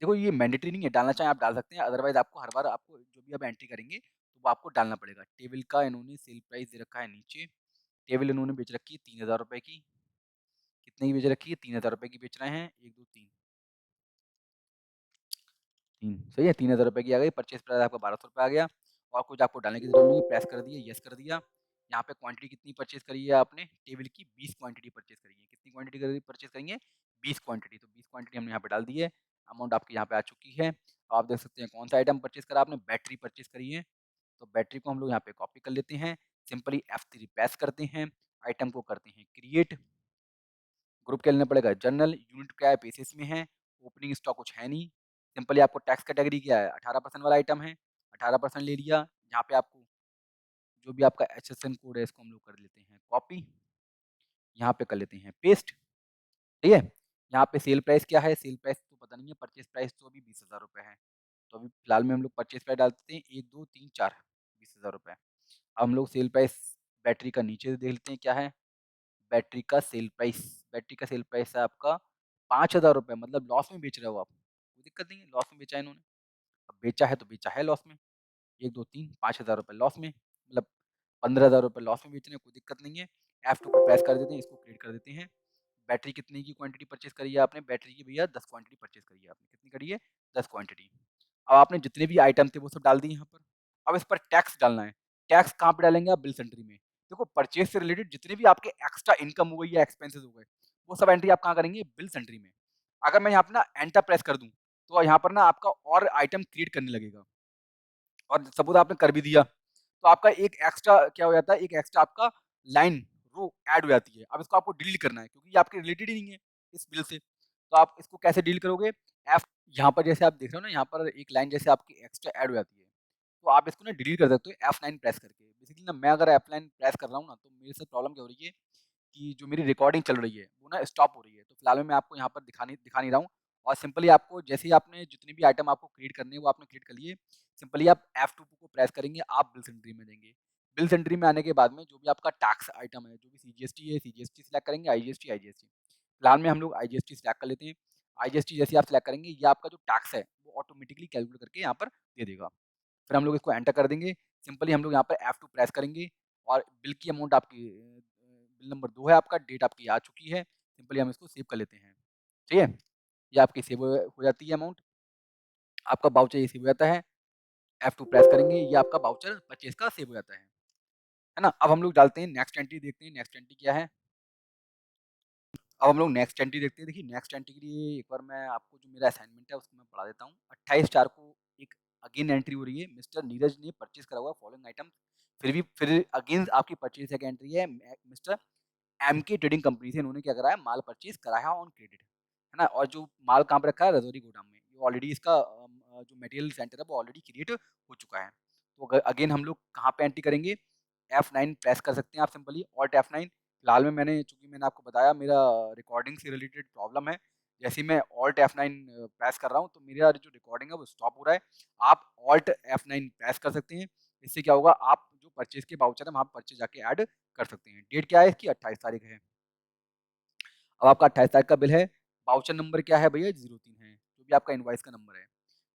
देखो ये मैंडेटरी नहीं है, डालना चाहें आप डाल सकते हैं, अदरवाइज़ आपको हर बार आपको जो भी आप एंट्री करेंगे, तो वो आपको डालना पड़ेगा। टेबल का इन्होंने सेल प्राइस दे रखा है नीचे, टेबल इन्होंने बेच रखी है ₹3000 की, कितने की बेच रखी है? ₹3000 की बेच रहे हैं, 1, 2, 3 सही है, ₹3000 की आ गई, परचेज़ प्राइस आपका ₹1200 आ गया और कुछ आपको डालने की ज़रूरत नहीं है, प्रेस कर दिया, येस कर दिया। यहाँ पे क्वांटिटी कितनी परचेज़ करी है आपने? टेबल की 20 क्वांटिटी परचेज़ करी है, कितनी क्वांटिटी करी परचेज़ करी है? 20 क्वांटिटी, तो 20 क्वांटिटी हमने यहाँ पे डाल दी है। अमाउंट आपकी यहाँ पे आ चुकी है। आप देख सकते हैं कौन सा आइटम परचेज़ करा आपने, बैटरी परचेज़ करी है। तो बैटरी को हम लोग यहाँ पे कॉपी कर लेते हैं, सिंपली F3 प्रेस करते हैं, आइटम को करते हैं क्रिएट, ग्रुप क्या लेना पड़ेगा जनरल, यूनिट क्या है पीसेस में है, ओपनिंग स्टॉक कुछ है नहीं, सिंपली आपको टैक्स कैटेगरी क्या है 18% वाला आइटम है, 18% ले लिया, यहाँ पे आपको जो भी आपका एचएसएन कोड है इसको हम लोग कर लेते हैं कॉपी, यहाँ पे कर लेते हैं पेस्ट, ठीक है। यहाँ पे सेल प्राइस क्या है, सेल प्राइस तो पता नहीं है, परचेज प्राइस तो अभी 20,000 रुपये है। तो अभी फिलहाल में हम लोग परचेज प्राइस डालते हैं 1, 2, 3, 4 20,000 रुपये। अब हम लोग सेल प्राइस बैटरी का नीचे से देख लेते हैं क्या है, बैटरी का सेल प्राइस, बैटरी का सेल प्राइस है आपका 5,000 रुपये, मतलब लॉस में बेच रहे हो आप, कोई दिक्कत नहीं है, लॉस में बेचा है इन्होंने। अब बेचा है तो बेचा है लॉस में, 1, 2, 3 5,000 रुपये लॉस में, मतलब 15,000 रुपये लॉस में बेच रहे हैं, कोई दिक्कत नहीं है। F2 को प्रेस कर देते हैं, इसको क्लियर कर देते हैं। बैटरी कितने की क्वांटिटी परचेज़ करी है आपने? बैटरी की भैया 10 क्वांटिटी परचेज़ करी है आपने। कितनी करी है? 10 क्वांटिटी। अब आपने जितने भी आइटम थे वो सब डाल दिए यहाँ पर। अब इस पर टैक्स डालना है। टैक्स कहाँ पे डालेंगे आप? बिल्स एंट्री में। देखो परचेज़ से रिलेटेड जितने भी आपके एक्स्ट्रा इनकम हो गई या एक्सपेंसेस हो गए, वो सब एंट्री आप कहाँ करेंगे? बिल्स एंट्री में। अगर मैं यहाँ पे ना एंटर प्रेस कर दूँ, तो यहाँ पर ना आपका और आइटम क्रिएट करने लगेगा। और सपोज़ आपने कर भी दिया, तो आपका एक एक्स्ट्रा क्या हो जाता है, एक एक्स्ट्रा आपका लाइन, रो ऐड हो जाती है। अब इसको आपको डिलीट करना है क्योंकि ये आपके रिलेटेड ही नहीं है इस बिल से। तो आप इसको कैसे डील करोगे? एफ यहाँ पर जैसे आप देख रहे हो ना, यहाँ पर एक लाइन जैसे आपकी एक्स्ट्रा ऐड हो जाती है। तो आप इसको ना डिलीट कर सकते हो F9 प्रेस करके। बेसिकली ना मैं अगर F9 प्रेस कर रहा हूँ ना, तो मेरे साथ प्रॉब्लम क्या हो रही है कि जो मेरी रिकॉर्डिंग चल रही है, वो ना स्टॉप हो रही है। तो फिलहाल में मैं आपको यहाँ पर दिखा नहीं रहा हूँ, और सिंपली आपको जैसे ही आपने जितने भी आइटम आपको क्रिएट करने हैं, वो आपने क्रिएट कर लिए। सिंपली आप F2 को प्रेस करेंगे, आप बिल्स एंट्री में देंगे। बिल्स एंट्री में आने के बाद में जो भी आपका टैक्स आइटम है, जो भी सीजीएसटी है, सीजीएसटी सिलेक्ट करेंगे, आईजीएसटी, आईजीएसटी। फिलहाल में हम लोग आईजीएसटी सिलेक्ट कर लेते हैं। आईजीएसटी जैसे आप सिलेक्ट करेंगे, ये आपका जो टैक्स है, वो ऑटोमेटिकली कैलकुलेट करके यहाँ पर दे देगा। फिर हम लोग इसको एंटर कर देंगे। सिंपली हम लोग यहाँ पर F2 प्रेस करेंगे, और बिल की अमाउंट आपकी बिल नंबर 2 है आपका, डेट आपकी आ चुकी है। सिंपली हम इसको सेव कर लेते हैं। ठीक है? ये आपकी सेव हो जाती है अमाउंट। आपका वाउचर ये सेव हो जाता है। F2 प्रेस करेंगे, ये आपका वाउचर परचेज़ का सेव हो जाता है। है ना? अब हम लोग डालते हैं नेक्स्ट एंट्री, देखते हैं नेक्स्ट एंट्री क्या है? अब हम लोग नेक्स्ट एंट्री देखते हैं। देखिए नेक्स्ट एंट्री के लिए एक बार मैं आपको जो मेरा असाइनमेंट है उसको मैं पढ़ा देता हूँ। 28/4 को एक अगेन एंट्री हो रही है, मिस्टर नीरज ने परचेज़ करा हुआ फॉलोइंग आइटम। फिर अगेन आपकी परचेज़ एक एंट्री है, मिस्टर एमके ट्रेडिंग कंपनी से इन्होंने क्या करा है, माल परचेज़ करा है ऑन क्रेडिट, है ना? और जो माल कहाँ पे रखा है, रजौरी गोदाम में। ये ऑलरेडी इसका जो मटेरियल सेंटर है वो ऑलरेडी क्रिएट हो चुका है। तो अगेन हम लोग कहाँ पे एंट्री करेंगे? F9 प्रेस कर सकते हैं आप, सिंपली ऑल्ट F9। फिलहाल में मैंने आपको बताया मेरा रिकॉर्डिंग से रिलेटेड प्रॉब्लम है। जैसे ही मैं ऑल्ट F9 प्रेस कर रहा हूँ, तो मेरा जो रिकॉर्डिंग है वो स्टॉप हो रहा है। आप ऑल्ट F9 प्रेस कर सकते हैं। इससे क्या होगा, आप जो परचेज़ के वाउचर है वहाँ परचेज़ जाके ऐड कर सकते हैं। डेट क्या है इसकी? 28 तारीख है। अब आपका 28 तारीख का बिल है। वाउचर नंबर क्या है भैया? 03 है, जो भी आपका इनवॉइस का नंबर है।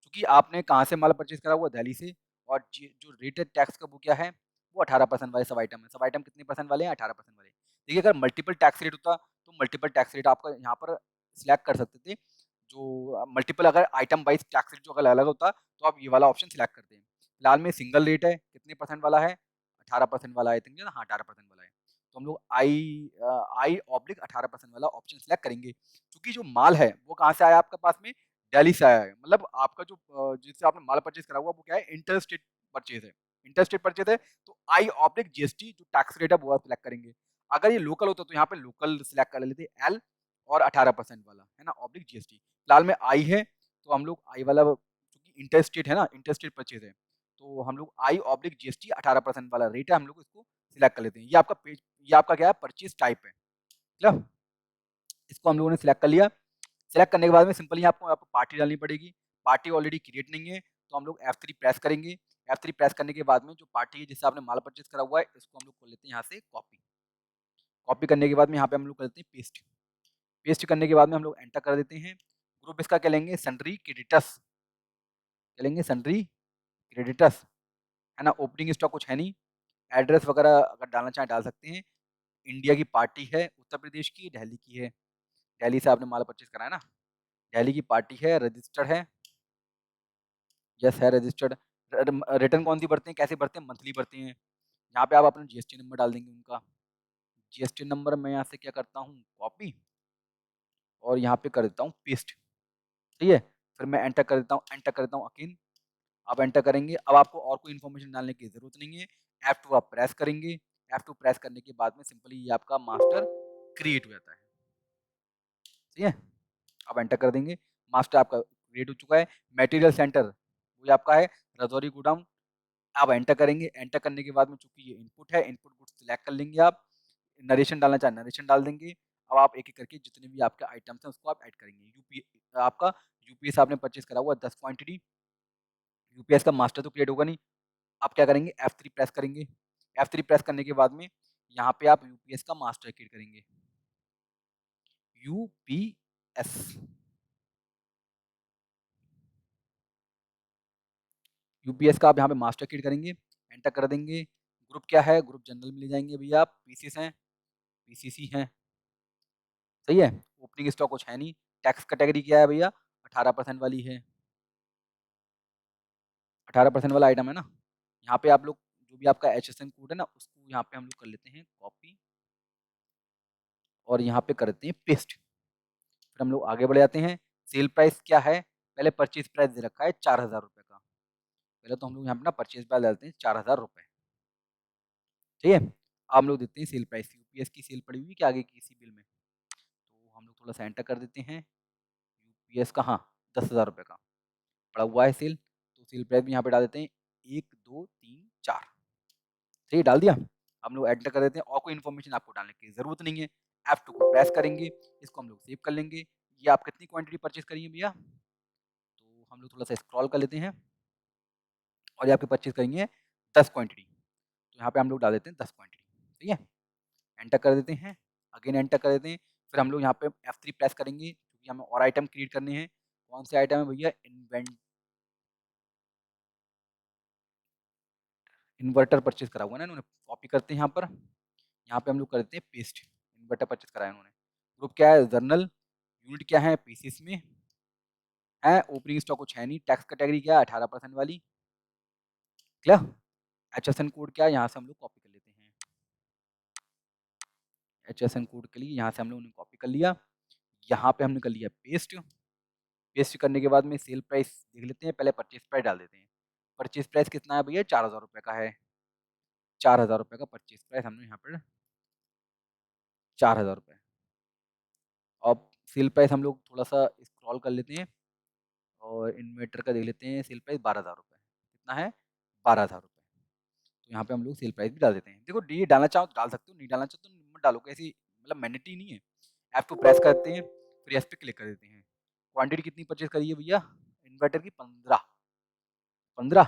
क्योंकि आपने कहाँ से माल परचेज़ करा हुआ? दिल्ली से, और जो रेटेड टैक्स का वो क्या है? वो 18% वाले सब आइटम है। सब आइटम कितने परसेंट वाले हैं? 18% वाले। देखिए अगर मल्टीपल टैक्स रेट होता, तो मल्टीपल टैक्स रेट आपका यहाँ पर सिलेक्ट कर सकते थे। जो मल्टीपल अगर आइटम वाइज़ टैक्स रेट जो अगर अलग होता, तो आप ये वाला ऑप्शन सिलेक्ट करते हैं। फिलहाल में सिंगल रेट है, कितने परसेंट वाला है? 18% वाला, आई थिंक है ना? हाँ, 18% वाला है। तो हम लोग I/18% वाला ऑप्शन सिलेक्ट करेंगे। क्योंकि जो माल है वो कहाँ से आया आपके पास में? दिल्ली से आया है। मतलब आपका जो जिससे आपने माल परचेज़ करा हुआ वो क्या है? इंटर स्टेट परचेज़ है। इंटर स्टेट परचेज़ है, तो I/GST जो टैक्स रेट है वो आप सिलेक्ट करेंगे। अगर ये लोकल होता तो यहाँ पे लोकल सिलेक्ट कर लेते L और 18% वाला, है ना? GST। फिलहाल में I है, तो हम लोग I वाला, क्योंकि इंटर स्टेट है ना, इंटर स्टेट परचेज़ है। तो हम लोग I/GST 18% वाला रेट है, हम लोग इसको सिलेक्ट कर लेते हैं। ये आपका क्या है? परचेज़ टाइप है। मतलब इसको हम लोगों ने सिलेक्ट कर लिया। सिलेक्ट करने के बाद में सिंपली आपको पार्टी डालनी पड़ेगी। पार्टी ऑलरेडी क्रिएट नहीं है, तो हम लोग F3 प्रेस करेंगे। F3 प्रेस करने के बाद में जो पार्टी है जिससे आपने माल परचेज़ करा हुआ है, इसको हम लोग कर लेते हैं यहाँ से कॉपी। कॉपी करने के बाद में यहाँ पे हम लोग कर देते हैं पेस्ट। पेस्ट करने के बाद में हम लोग एंटर कर देते हैं। ग्रुप इसका क्या लेंगे? सन्ड्री क्रेडिटर्स, क्या लेंगे? सन्ड्री क्रेडिटर्स, है ना? ओपनिंग स्टॉक कुछ है नहीं। एड्रेस वगैरह अगर डालना चाहें डाल सकते हैं। इंडिया की पार्टी है, उत्तर प्रदेश की, दिल्ली की है। दिल्ली से आपने माल परचेज़ करा है ना? दिल्ली की पार्टी है, रजिस्टर्ड है। यस है रजिस्टर्ड। रिटर्न कौन सी भरते हैं, कैसे भरते हैं? मंथली भरते हैं। यहाँ पे आप अपना जीएसटी नंबर डाल देंगे उनका। जीएसटी नंबर मैं यहाँ से क्या करता हूँ, कॉपी, और यहाँ पे कर देता हूँ पेस्ट, सही है। फिर मैं एंटर कर देता हूँ, एंटर कर देता हूँ अगेन। अब एंटर करेंगे, अब आपको और कोई इन्फॉर्मेशन डालने की ज़रूरत नहीं है। F2 आप प्रेस करेंगे, F2 प्रेस करने के बाद में सिंपली ये आपका मास्टर क्रिएट हो जाता है, ठीक है। अब एंटर कर देंगे, मास्टर आपका क्रिएट हो चुका है। मटेरियल सेंटर वो आपका है रजौरी गोडाउन। अब एंटर करेंगे, एंटर करने के बाद में चूंकि ये इनपुट है, इनपुट को सिलेक्ट कर लेंगे आप। नरेशन डालना चाहे नरेशन डाल देंगे। अब आप एक एक करके जितने भी आपके आइटम्स हैं उसको आप ऐड करेंगे। आपका यूपीएस आपने परचेज करा हुआ 10 क्वांटिटी, यूपीएस का मास्टर तो क्रिएट होगा नहीं। आप क्या करेंगे, F3 प्रेस करेंगे। F3 प्रेस करने के बाद में यहाँ पे आप यूपीएस का मास्टर क्रिएट करेंगे, यूपीएस। यूपीएस का आप यहाँ पे मास्टर क्रिएट करेंगे, एंटर कर देंगे। ग्रुप क्या है, ग्रुप जनरल में ले जाएंगे भैया आप, पीसीस हैं, पीसीसी हैं, सही है। ओपनिंग स्टॉक कुछ है नहीं। टैक्स कैटेगरी क्या है भैया, 18% वाली है, 18% वाला आइटम है ना। यहाँ पे आप लोग जो भी आपका HSN कोड है ना उसको यहाँ पे हम लोग कर लेते हैं कॉपी, और यहाँ पे कर देते हैं पेस्ट। फिर हम लोग आगे बढ़ जाते हैं। सेल प्राइस क्या है, पहले परचेज प्राइस दे रखा है 4,000 रुपए का। पहले तो हम लोग यहाँ पे ना परचेज प्राइस डालते हैं 4,000 रुपए, ठीक है। अब हम लोग देते हैं सेल प्राइस, यूपीएस की सेल पड़ी हुई कि आगे किसी बिल में, तो हम लोग थोड़ा सा एंटर कर देते हैं। यूपीएस का हाँ 10,000 रुपए का पड़ा हुआ है सेल, तो सेल प्राइस भी यहाँ पे डाल देते हैं 1, 2, 3, 4, सही डाल दिया। हम लोग एंटर कर देते हैं, और कोई इन्फॉर्मेशन आपको डालने की जरूरत नहीं है। F2 को प्रेस करेंगे, इसको हम लोग सेव कर लेंगे। ये आप कितनी क्वांटिटी परचेज करेंगे भैया, तो हम लोग थोड़ा सा स्क्रॉल कर लेते हैं, और ये आपके परचेज करेंगे 10 क्वांटिटी, तो यहाँ पे हम लोग डाल देते हैं 10 क्वांटिटी, ठीक है। एंटर कर देते हैं, अगेन एंटर कर देते हैं। फिर हम लोग यहाँ पे F3 प्रेस करेंगे क्योंकि हमें और आइटम क्रिएट करने हैं। कौन से आइटम है भैया, इन्वर्टर परचेज करा हुआ है ना इन्होंने, कॉपी करते हैं यहाँ पर, यहाँ पे हम लोग कर देते हैं पेस्ट। इन्वर्टर परचेज कराया उन्होंने। ग्रुप क्या है, जर्नल। यूनिट क्या है, पीसीस में है। ओपनिंग स्टॉक कुछ है नहीं। टैक्स कैटेगरी क्या है, 18% वाली, क्लियर। HSN कोड क्या है, यहाँ से हम लोग कॉपी कर लेते हैं। HSN कोड के लिए यहाँ से हम लोगों ने कॉपी कर लिया, यहाँ पे हमने कर लिया पेस्ट। पेस्ट करने के बाद में सेल प्राइस देख लेते हैं, पहले परचेज प्राइस डाल देते हैं। परचेज प्राइस कितना है भैया, 4,000 रुपए का है। 4,000 रुपए का परचेज प्राइस हमने यहाँ पर, 4,000 रुपए। अब सेल प्राइस हम लोग थोड़ा सा स्क्रॉल कर लेते हैं, और इन्वर्टर का देख लेते हैं। सेल प्राइस 12,000 रुपए, कितना है, 12,000 रुपए। तो यहाँ पे हम लोग सेल प्राइस भी डाल देते हैं। देखो डी डालना चाहो तो डाल सकते हो, नहीं डालना चाहो तो मत डालो, कैसी मतलब मैंडेटरी नहीं है। F2 प्रेस करते हैं, फिर एस पे क्लिक कर देते हैं। क्वांटिटी कितनी परचेज करी है भैया, इन्वर्टर की 15, 15।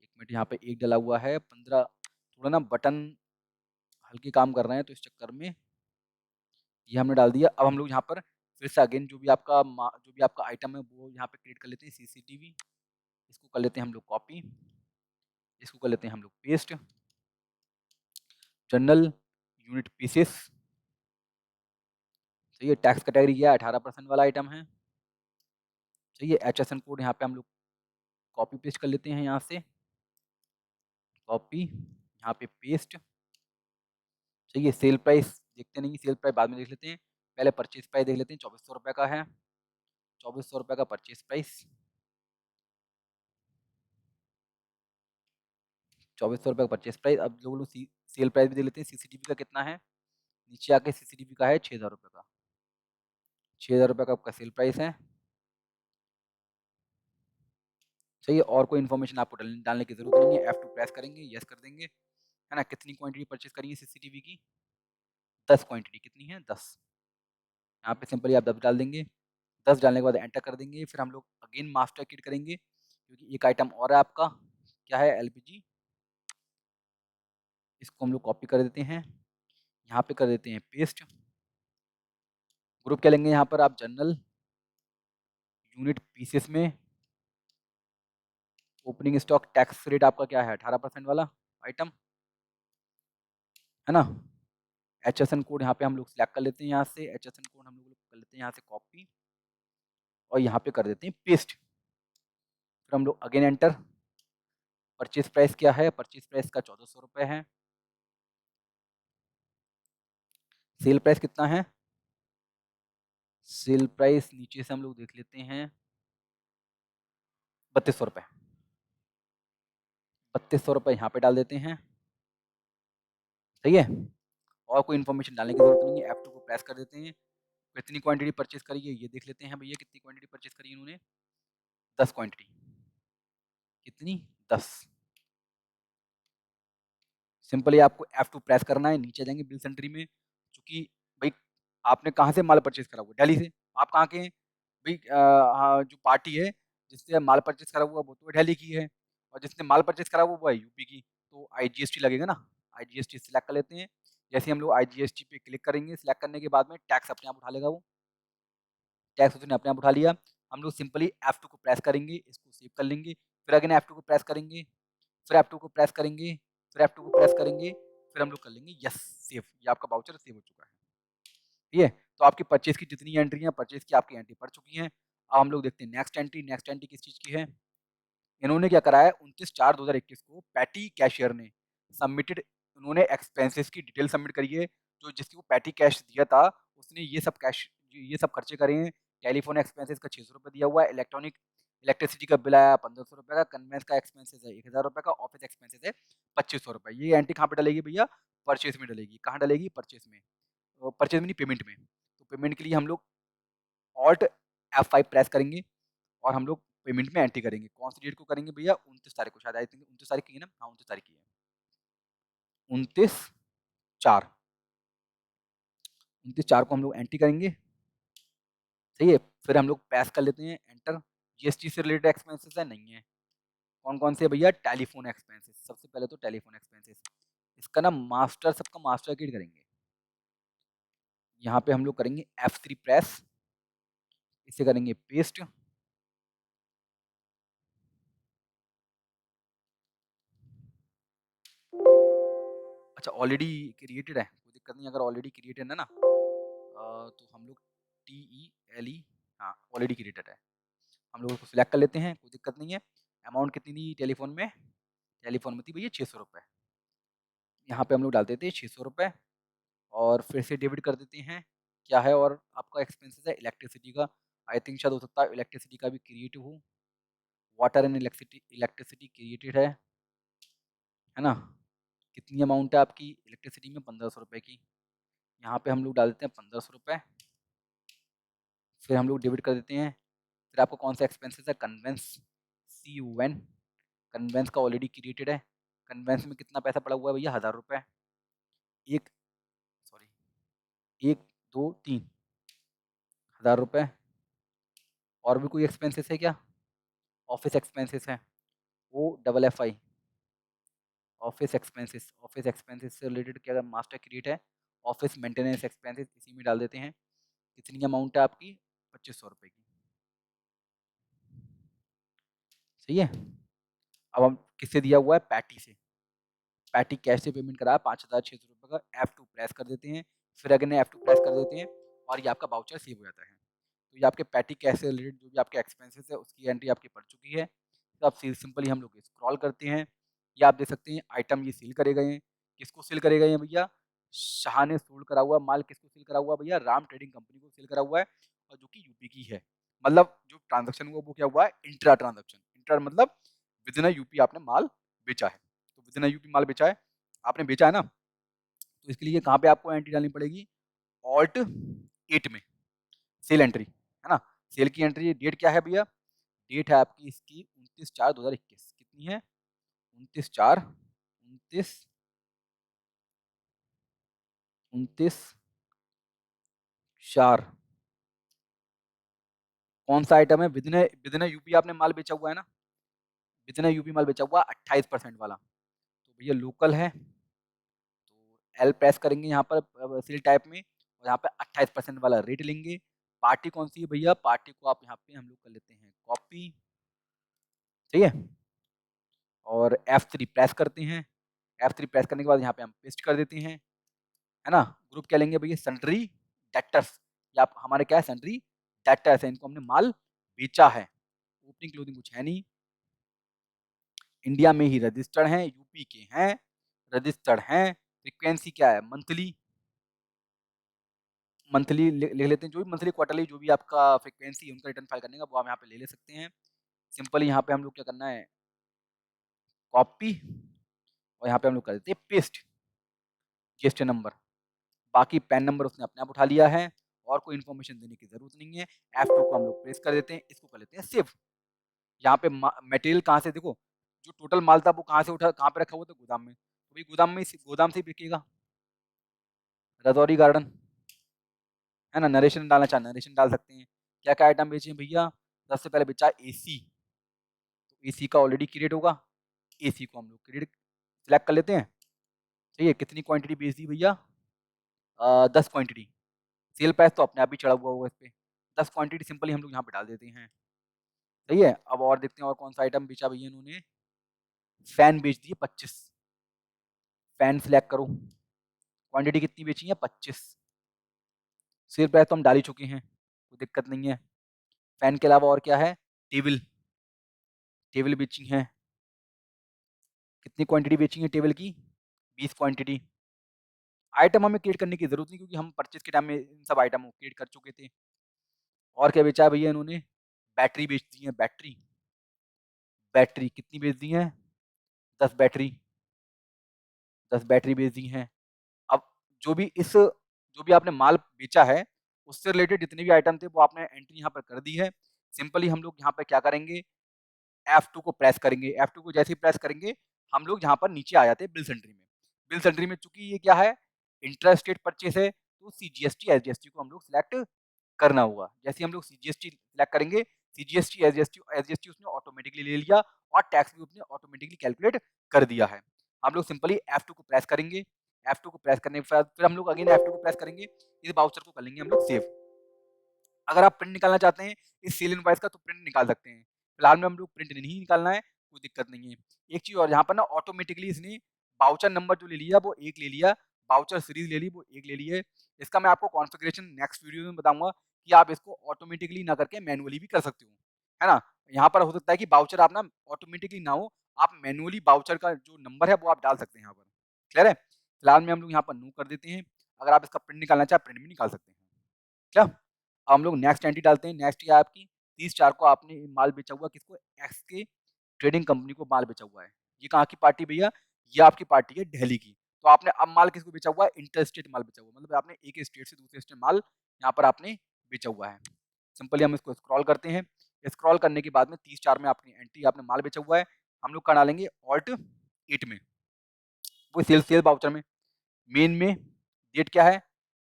एक मिनट, यहाँ पे एक डला हुआ है 15, थोड़ा ना बटन हल्के काम कर रहे हैं तो इस चक्कर में ये हमने डाल दिया। अब हम लोग यहाँ पर फिर से अगेन जो भी आपका आइटम है वो यहाँ पे क्रिएट कर लेते हैं, सीसीटीवी। इसको कर लेते हैं हम लोग कॉपी, इसको कर लेते हैं हम लोग पेस्ट। जनरल यूनिट पीसेस, तो ये टैक्स कैटेगरी क्या है, 18% वाला आइटम है। तो ये HSN कोड यहाँ पे हम लोग कॉपी पेस्ट कर लेते हैं, यहाँ से कॉपी, यहाँ पे पेस्ट। चाहिए सेल प्राइस देखते नहीं, सेल प्राइस बाद में देख लेते हैं, पहले परचेज प्राइस देख लेते हैं। 2,400 रुपए का है, 2,400 रुपए का परचेज प्राइस, 2,400 रुपए का परचेज प्राइस। अब लोग सेल प्राइस भी देख लेते हैं, सीसीटीवी का कितना है। नीचे आके सीसीटीवी का है 6,000 रुपए का, 6,000 रुपए का आपका सेल प्राइस है। चाहिए और कोई इन्फॉर्मेशन आपको डालने की जरूरत नहीं है। F2 प्रेस करेंगे, यस कर देंगे, है ना। कितनी क्वांटिटी परचेज करेंगे सीसीटीवी की, 10 क्वांटिटी, कितनी है 10। यहाँ पे सिंपली आप 10 डाल देंगे। 10 डालने के बाद एंटर कर देंगे। फिर हम लोग अगेन मास्टर किट करेंगे क्योंकि एक आइटम और है आपका, क्या है, एलपीजी। इसको हम लोग कॉपी कर देते हैं, यहाँ पे कर देते हैं पेस्ट। ग्रुप क्या लेंगे यहाँ पर आप, जनरल यूनिट पीसेस में। ओपनिंग स्टॉक टैक्स रेट आपका क्या है, 18% वाला आइटम, है ना। HSN कोड यहाँ पे हम लोग सिलेक्ट कर लेते हैं, यहाँ से HSN कोड हम लोग कर लेते हैं यहाँ से कॉपी, और यहाँ पे कर देते हैं पेस्ट। फिर हम लोग अगेन एंटर। परचेज प्राइस क्या है, परचेज प्राइस का 1,400 रुपए है। सेल प्राइस कितना है, सेल प्राइस नीचे से हम लोग देख लेते हैं 3200 रुपये। 3200 रुपये यहाँ पे डाल देते हैं, सही है। और कोई इन्फॉर्मेशन डालने की जरूरत नहीं है। F2 को प्रेस कर देते हैं। कितनी क्वांटिटी परचेज करी है ये देख लेते हैं भैया, कितनी क्वांटिटी परचेज करी इन्होंने, 10 क्वांटिटी। कितनी? 10। सिंपली आपको F2 प्रेस करना है, नीचे जाएंगे बिल एंट्री में। चूंकि भाई आपने कहाँ से माल परचेज करा हुआ? दिल्ली से। आप कहाँ के हैं भाई? हाँ, जो पार्टी है जिससे माल परचेज करा हुआ वो तो दिल्ली की है, और जिसने माल परचेज करा हुआ वो है यूपी की। तो IGST लगेगा ना, IGST सिलेक्ट कर लेते हैं। जैसे हम लोग IGST पे क्लिक करेंगे, सिलेक्ट करने के बाद में टैक्स अपने आप उठा लेगा वो। टैक्स उसने अपने आप उठा लिया। हम लोग सिंपली F2 को प्रेस करेंगे, इसको सेव कर लेंगे। फिर अगेन F2 को प्रेस करेंगे, फिर F2 को प्रेस करेंगे, फिर F2 को प्रेस करेंगे, फिर हम लोग कर लेंगे यस सेव। ये आपका वाउचर सेव हो चुका है। ठीक है, तो आपकी परचेज की जितनी एंट्री है, परचेज की आपकी एंट्री पड़ चुकी है। अब हम लोग देखते हैं नेक्स्ट एंट्री। नेक्स्ट एंट्री किस चीज़ की है? इन्होंने क्या करा है, 29/4/2021 को पैटी कैशियर ने सबमिटेड, उन्होंने एक्सपेंसेस की डिटेल सबमिट करी है। जो जिसको पैटी कैश दिया था उसने ये सब कैश, ये सब खर्चे करे हैं। टेलीफोन एक्सपेंसेस का 600 रुपये दिया हुआ है, इलेक्ट्रिसिटी का बिल आया 1500 रुपये का, कन्वेंस का एक्सपेंसेस है 1000 रुपये का, ऑफिस एक्सपेंसेस है 2500 रुपये। ये एंट्री कहाँ पे डलेगी भैया? परचेज में डलेगी। कहाँ डलेगी? परचेज में। परचेज में नहीं, पेमेंट में। तो पेमेंट के लिए हम लोग ऑल्ट F5 प्रेस करेंगे और हम लोग पेमेंट में एंट्री करेंगे। कौन सी डेट को करेंगे भैया? 29 तारीख को, शायद आई थिंक 29 तारीख की है ना? हाँ 29 तारीख की है। 29/4, 29/4 को हम लोग एंट्री करेंगे, सही है। फिर हम लोग पैस कर लेते हैं एंटर। GST से रिलेटेड एक्सपेंसेस है? नहीं है। कौन कौन से भैया? Telephone expenses. सबसे पहले तो टेलीफोन एक्सपेंसेस, इसका ना मास्टर, सबका मास्टर किट करेंगे। यहाँ पे हम लोग करेंगे F3 प्रेस, इसे करेंगे पेस्ट। अच्छा ऑलरेडी क्रिएटेड है, कोई दिक्कत नहीं। अगर ऑलरेडी क्रिएटेड है ना तो हम लोग TELE, हाँ ऑलरेडी क्रिएटेड है, हम लोग उसको सिलेक्ट कर लेते हैं, कोई दिक्कत नहीं है। अमाउंट कितनी थी टेलीफोन में? टेलीफोन में थी भैया 600 रुपये। यहाँ पे हम लोग डालते थे 600 रुपये, और फिर से डेबिट कर देते हैं। क्या है और आपका एक्सपेंसेस है? इलेक्ट्रिसिटी का। आई थिंक शायद हो सकता है इलेक्ट्रिसिटी का भी क्रिएटिव हो। वाटर एंड इलेक्ट्रिसिटी क्रिएटेड है ना? कितनी अमाउंट है आपकी इलेक्ट्रिसिटी में? 1500 रुपये की। यहाँ पे हम लोग डाल देते हैं 1500 रुपये, फिर हम लोग डेबिट कर देते हैं। फिर आपको कौन सा एक्सपेंसेस है? Conveyance, CUN। कन्वेंस का ऑलरेडी क्रिएटेड है। कन्वेंस में कितना पैसा पड़ा हुआ है भैया? 1000 रुपये। एक, सॉरी, 1 2 3 1000 रुपये। और भी कोई एक्सपेंसेस है क्या? ऑफिस एक्सपेंसेस है, OFFI, office expenses. Office expenses से रिलेटेड क्या मास्टर क्रिएट है? ऑफिस मेंटेनेंस एक्सपेंसेस, इसी में डाल देते हैं। कितनी अमाउंट है आपकी? 2500 रुपये की, सही है। अब हम किससे दिया हुआ है? पैटी से। पैटी कैश से पेमेंट कराया 5600 रुपये का। F2 प्रेस कर देते हैं, फिर अगेन F2 प्रेस कर देते हैं, और ये आपका वाउचर सेव हो जाता है। तो ये आपके पैटी कैश से रिलेटेड जो भी आपके एक्सपेंसेस है उसकी एंट्री आपकी पड़ चुकी है। तो अब सिंपली हम लोग स्क्रॉल करते हैं। ये आप देख सकते हैं आइटम ये सील करे गए हैं। किसको सील करे गए हैं भैया? शाह ने सोल्ड करा हुआ माल किसको सील करा हुआ भैया? राम ट्रेडिंग कंपनी को सील करा हुआ है, और जो कि यूपी की है। मतलब जो ट्रांजेक्शन हुआ वो क्या हुआ है? Intra transaction. इंट्रा मतलब विद इन यूपी आपने माल बेचा है। तो विद इन यूपी माल बेचा है, आपने बेचा है ना, तो इसके लिए कहाँ पे आपको एंट्री डालनी पड़ेगी? ऑल्ट 8 में सेल एंट्री, है ना? सेल की एंट्री डेट क्या है भैया? डेट है आपकी इसकी 29/4/2021। कितनी है? 29/4, 29, 29/4। कौन सा आइटम है? विद इन यूपी आपने माल बेचा हुआ है ना? विद इन यूपी माल बेचा हुआ 28% वाला। तो भैया लोकल है, तो L प्रेस करेंगे यहाँ पर सेल टाइप में, और यहाँ पे 28% वाला रेट लेंगे। पार्टी कौन सी है भैया? पार्टी को आप यहाँ पे हम लोग कर लेते हैं कॉपी, सही है। और F3 प्रेस करते हैं। F3 प्रेस करने के बाद यहाँ पे हम पेस्ट कर देते हैं, है ना? ग्रुप क्या लेंगे भैया? Sundry debtors. या हमारे क्या है? सन्ड्री डेटर्स है, इनको हमने माल बेचा है। ओपनिंग क्लोजिंग कुछ है नहीं, इंडिया में ही रजिस्टर्ड हैं, यूपी के हैं, रजिस्टर्ड हैं। फ्रीक्वेंसी क्या है? मंथली, मंथली लिख लेते हैं, जो भी मंथली, क्वार्टरली जो भी आपका फ्रीक्वेंसी है उनका रिटर्न फाइल करने का वो हम यहाँ पे ले सकते हैं। सिंपली यहाँ पे हम लोग क्या करना है, कॉपी, और यहाँ पे हम लोग कर देते हैं पेस्ट जीएसटी नंबर। बाकी पैन नंबर उसने अपने आप उठा लिया है और कोई इन्फॉर्मेशन देने की जरूरत नहीं है। F2 को हम लोग प्रेस कर देते हैं, इसको कर लेते हैं सेव। यहाँ पे मटेरियल कहाँ से, देखो जो टोटल माल था वो कहाँ से उठा, कहाँ पे रखा हुआ था, गोदाम में, तो भाई गोदाम से ही बिकेगा। रजौरी गार्डन है ना, नरेशन डालना चाहे नरेशन डाल सकते हैं। क्या क्या आइटम बेचे हैं भैया, सबसे पहले बेचा एसी, तो एसी का ऑलरेडी क्रेडिट होगा, एसी को हम लोग क्रेडिट सिलेक्ट कर लेते हैं। ठीक है, कितनी क्वांटिटी बेच दी भैया, 10 क्वांटिटी। सेल प्राइस तो अपने आप ही चढ़ा हुआ होगा इस पे, 10 क्वांटिटी सिंपली हम लोग यहाँ पे डाल देते हैं। सही है, अब और देखते हैं और कौन सा आइटम बेचा भैया इन्होंने। फैन बेच दिए 25, फैन सिलेक्ट करो, क्वांटिटी कितनी बेची है 25। सेल प्राइस तो हम डाल ही चुके हैं, कोई दिक्कत नहीं है। फैन के अलावा और क्या है, टेबल, टेबल बेची है, कितनी क्वांटिटी बेची है टेबल की, 20 क्वांटिटी। आइटम हमें क्रिएट करने की जरूरत नहीं क्योंकि हम परचेज के टाइम में इन सब आइटम को क्रिएट कर चुके थे। और क्या बेचा है भैया इन्होंने, बैटरी बेच दी है, बैटरी, बैटरी कितनी बेच दी है, 10 बैटरी, 10 बैटरी बेच दी हैं। अब जो भी आपने माल बेचा है उससे रिलेटेड जितने भी आइटम थे वो आपने एंट्री यहाँ पर कर दी है। सिंपली हम लोग यहाँ पर क्या करेंगे, F2 को प्रेस करेंगे, F2 को जैसे ही प्रेस करेंगे हम लोग यहाँ पर नीचे आ जाते हैं बिल सेंट्री में। बिल सेंट्री में चूंकि ये क्या है, इंटर स्टेट परचेस है, तो सीजीएसटी एसजीएसटी को हम लोग सिलेक्ट करना होगा। जैसे ही हम लोग सीजीएसटी सिलेक्ट करेंगे, सीजीएसटी एसजीएसटी एसजीएसटी उसने ऑटोमेटिकली ले लिया और टैक्स भी उसने ऑटोमेटिकली कैलकुलेट कर दिया है। हम लोग सिंपली F2 को प्रेस करेंगे, F2 को प्रेस करने के बाद फिर हम लोग अगेन F2 को प्रेस करेंगे, इस बाउचर को कर लेंगे हम लोग सेव। अगर आप प्रिंट निकालना चाहते हैं इस सेल इनवॉइस का तो प्रिंट निकाल सकते हैं, फिलहाल में हम लोग प्रिंट नहीं निकालना है, कोई दिक्कत नहीं है। एक चीज और, यहाँ पर ना ऑटोमेटिकली इसने बाउचर नंबर जो ले लिया वो एक ले लिया, बाउचर सीरीज ले ली वो एक ले ली है। इसका मैं आपको कॉन्फ़िगरेशन नेक्स्ट वीडियो में बताऊंगा कि आप इसको ऑटोमेटिकली ना करके मैनुअली भी कर सकते हो, है ना। यहाँ पर हो सकता है कि बाउचर आप ना ऑटोमेटिकली ना हो, आप मैनुअली बाउचर का जो नंबर है वो आप डाल सकते हैं यहाँ पर। क्लियर है, फिलहाल में हम लोग यहाँ पर नो कर देते हैं। अगर आप इसका प्रिंट निकालना चाहे प्रिंट भी निकाल सकते हैं। क्या, अब हम लोग नेक्स्ट एंट्री डालते हैं। नेक्स्ट ये आपकी 30/4 को आपने माल बेचा हुआ किसको, एक्स के ट्रेडिंग कंपनी को माल बेचा हुआ है। ये कहाँ की पार्टी भैया, ये आपकी पार्टी है दिल्ली की। तो आपने अब माल किसको बेचा हुआ है, इंटर स्टेट माल बेचा हुआ, मतलब आपने एक स्टेट से दूसरे स्टेट माल यहाँ पर आपने बेचा हुआ है। सिंपली हम इसको स्क्रॉल करते हैं, स्क्रॉल करने के बाद में 30/4 में अपनी एंट्री आपने माल बेचा हुआ है, हम लोग कहाँ डालेंगे, ऑल्ट 8 में, वो सेल बाउचर में। मेन में डेट क्या है,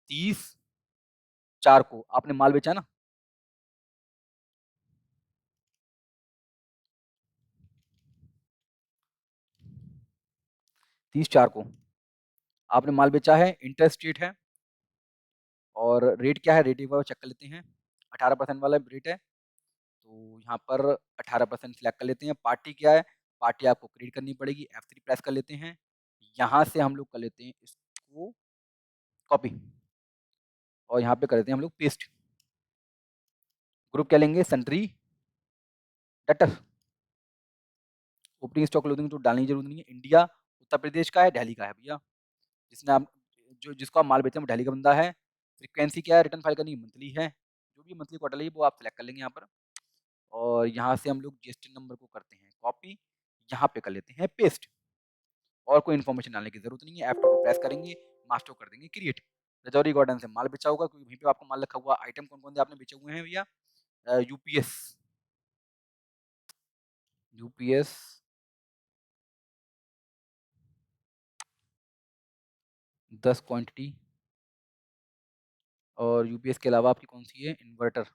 30/4 को आपने माल बेचा ना, 30/4 को आपने माल बेचा है, इंटर स्टेट है, और रेट क्या है, रेट एक बार चेक कर लेते हैं, 18% वाला रेट है, तो यहाँ पर 18% सिलेक्ट कर लेते हैं। पार्टी क्या है, पार्टी आपको क्रिएट करनी पड़ेगी, F3 प्रेस कर लेते हैं, यहाँ से हम लोग कर लेते हैं इसको कॉपी, और यहाँ पे कर देते हैं हम लोग पेस्ट। ग्रुप क्या लेंगे, sundry debtor, opening stock closing तो डालने की जरूरत नहीं है। इंडिया, उत्तर प्रदेश का है, दिल्ली का है भैया, जिसने आप जिसको आप माल बेचते हैं वो दिल्ली का बंदा है। फ्रीक्वेंसी क्या है, रिटर्न फाइल करनी मंथली है, जो भी मंथली क्वार्टरली है वो आप सिलेक्ट कर लेंगे यहाँ पर, और यहाँ से हम लोग जीएसटी नंबर को करते हैं कॉपी, यहाँ पे कर लेते हैं पेस्ट, और कोई इन्फॉर्मेशन डालने की जरूरत नहीं है। F2 को प्रेस करेंगे, मास्टर कर देंगे क्रिएट। रजौरी गार्डन से माल बेचा होगा क्योंकि वहीं पे आपको माल रखा हुआ। आइटम कौन कौन से आपने बेचे हुए हैं भैया, यूपीएस, यूपीएस 10 क्वांटिटी, और यूपीएस के अलावा आपकी कौन सी है, इन्वर्टर,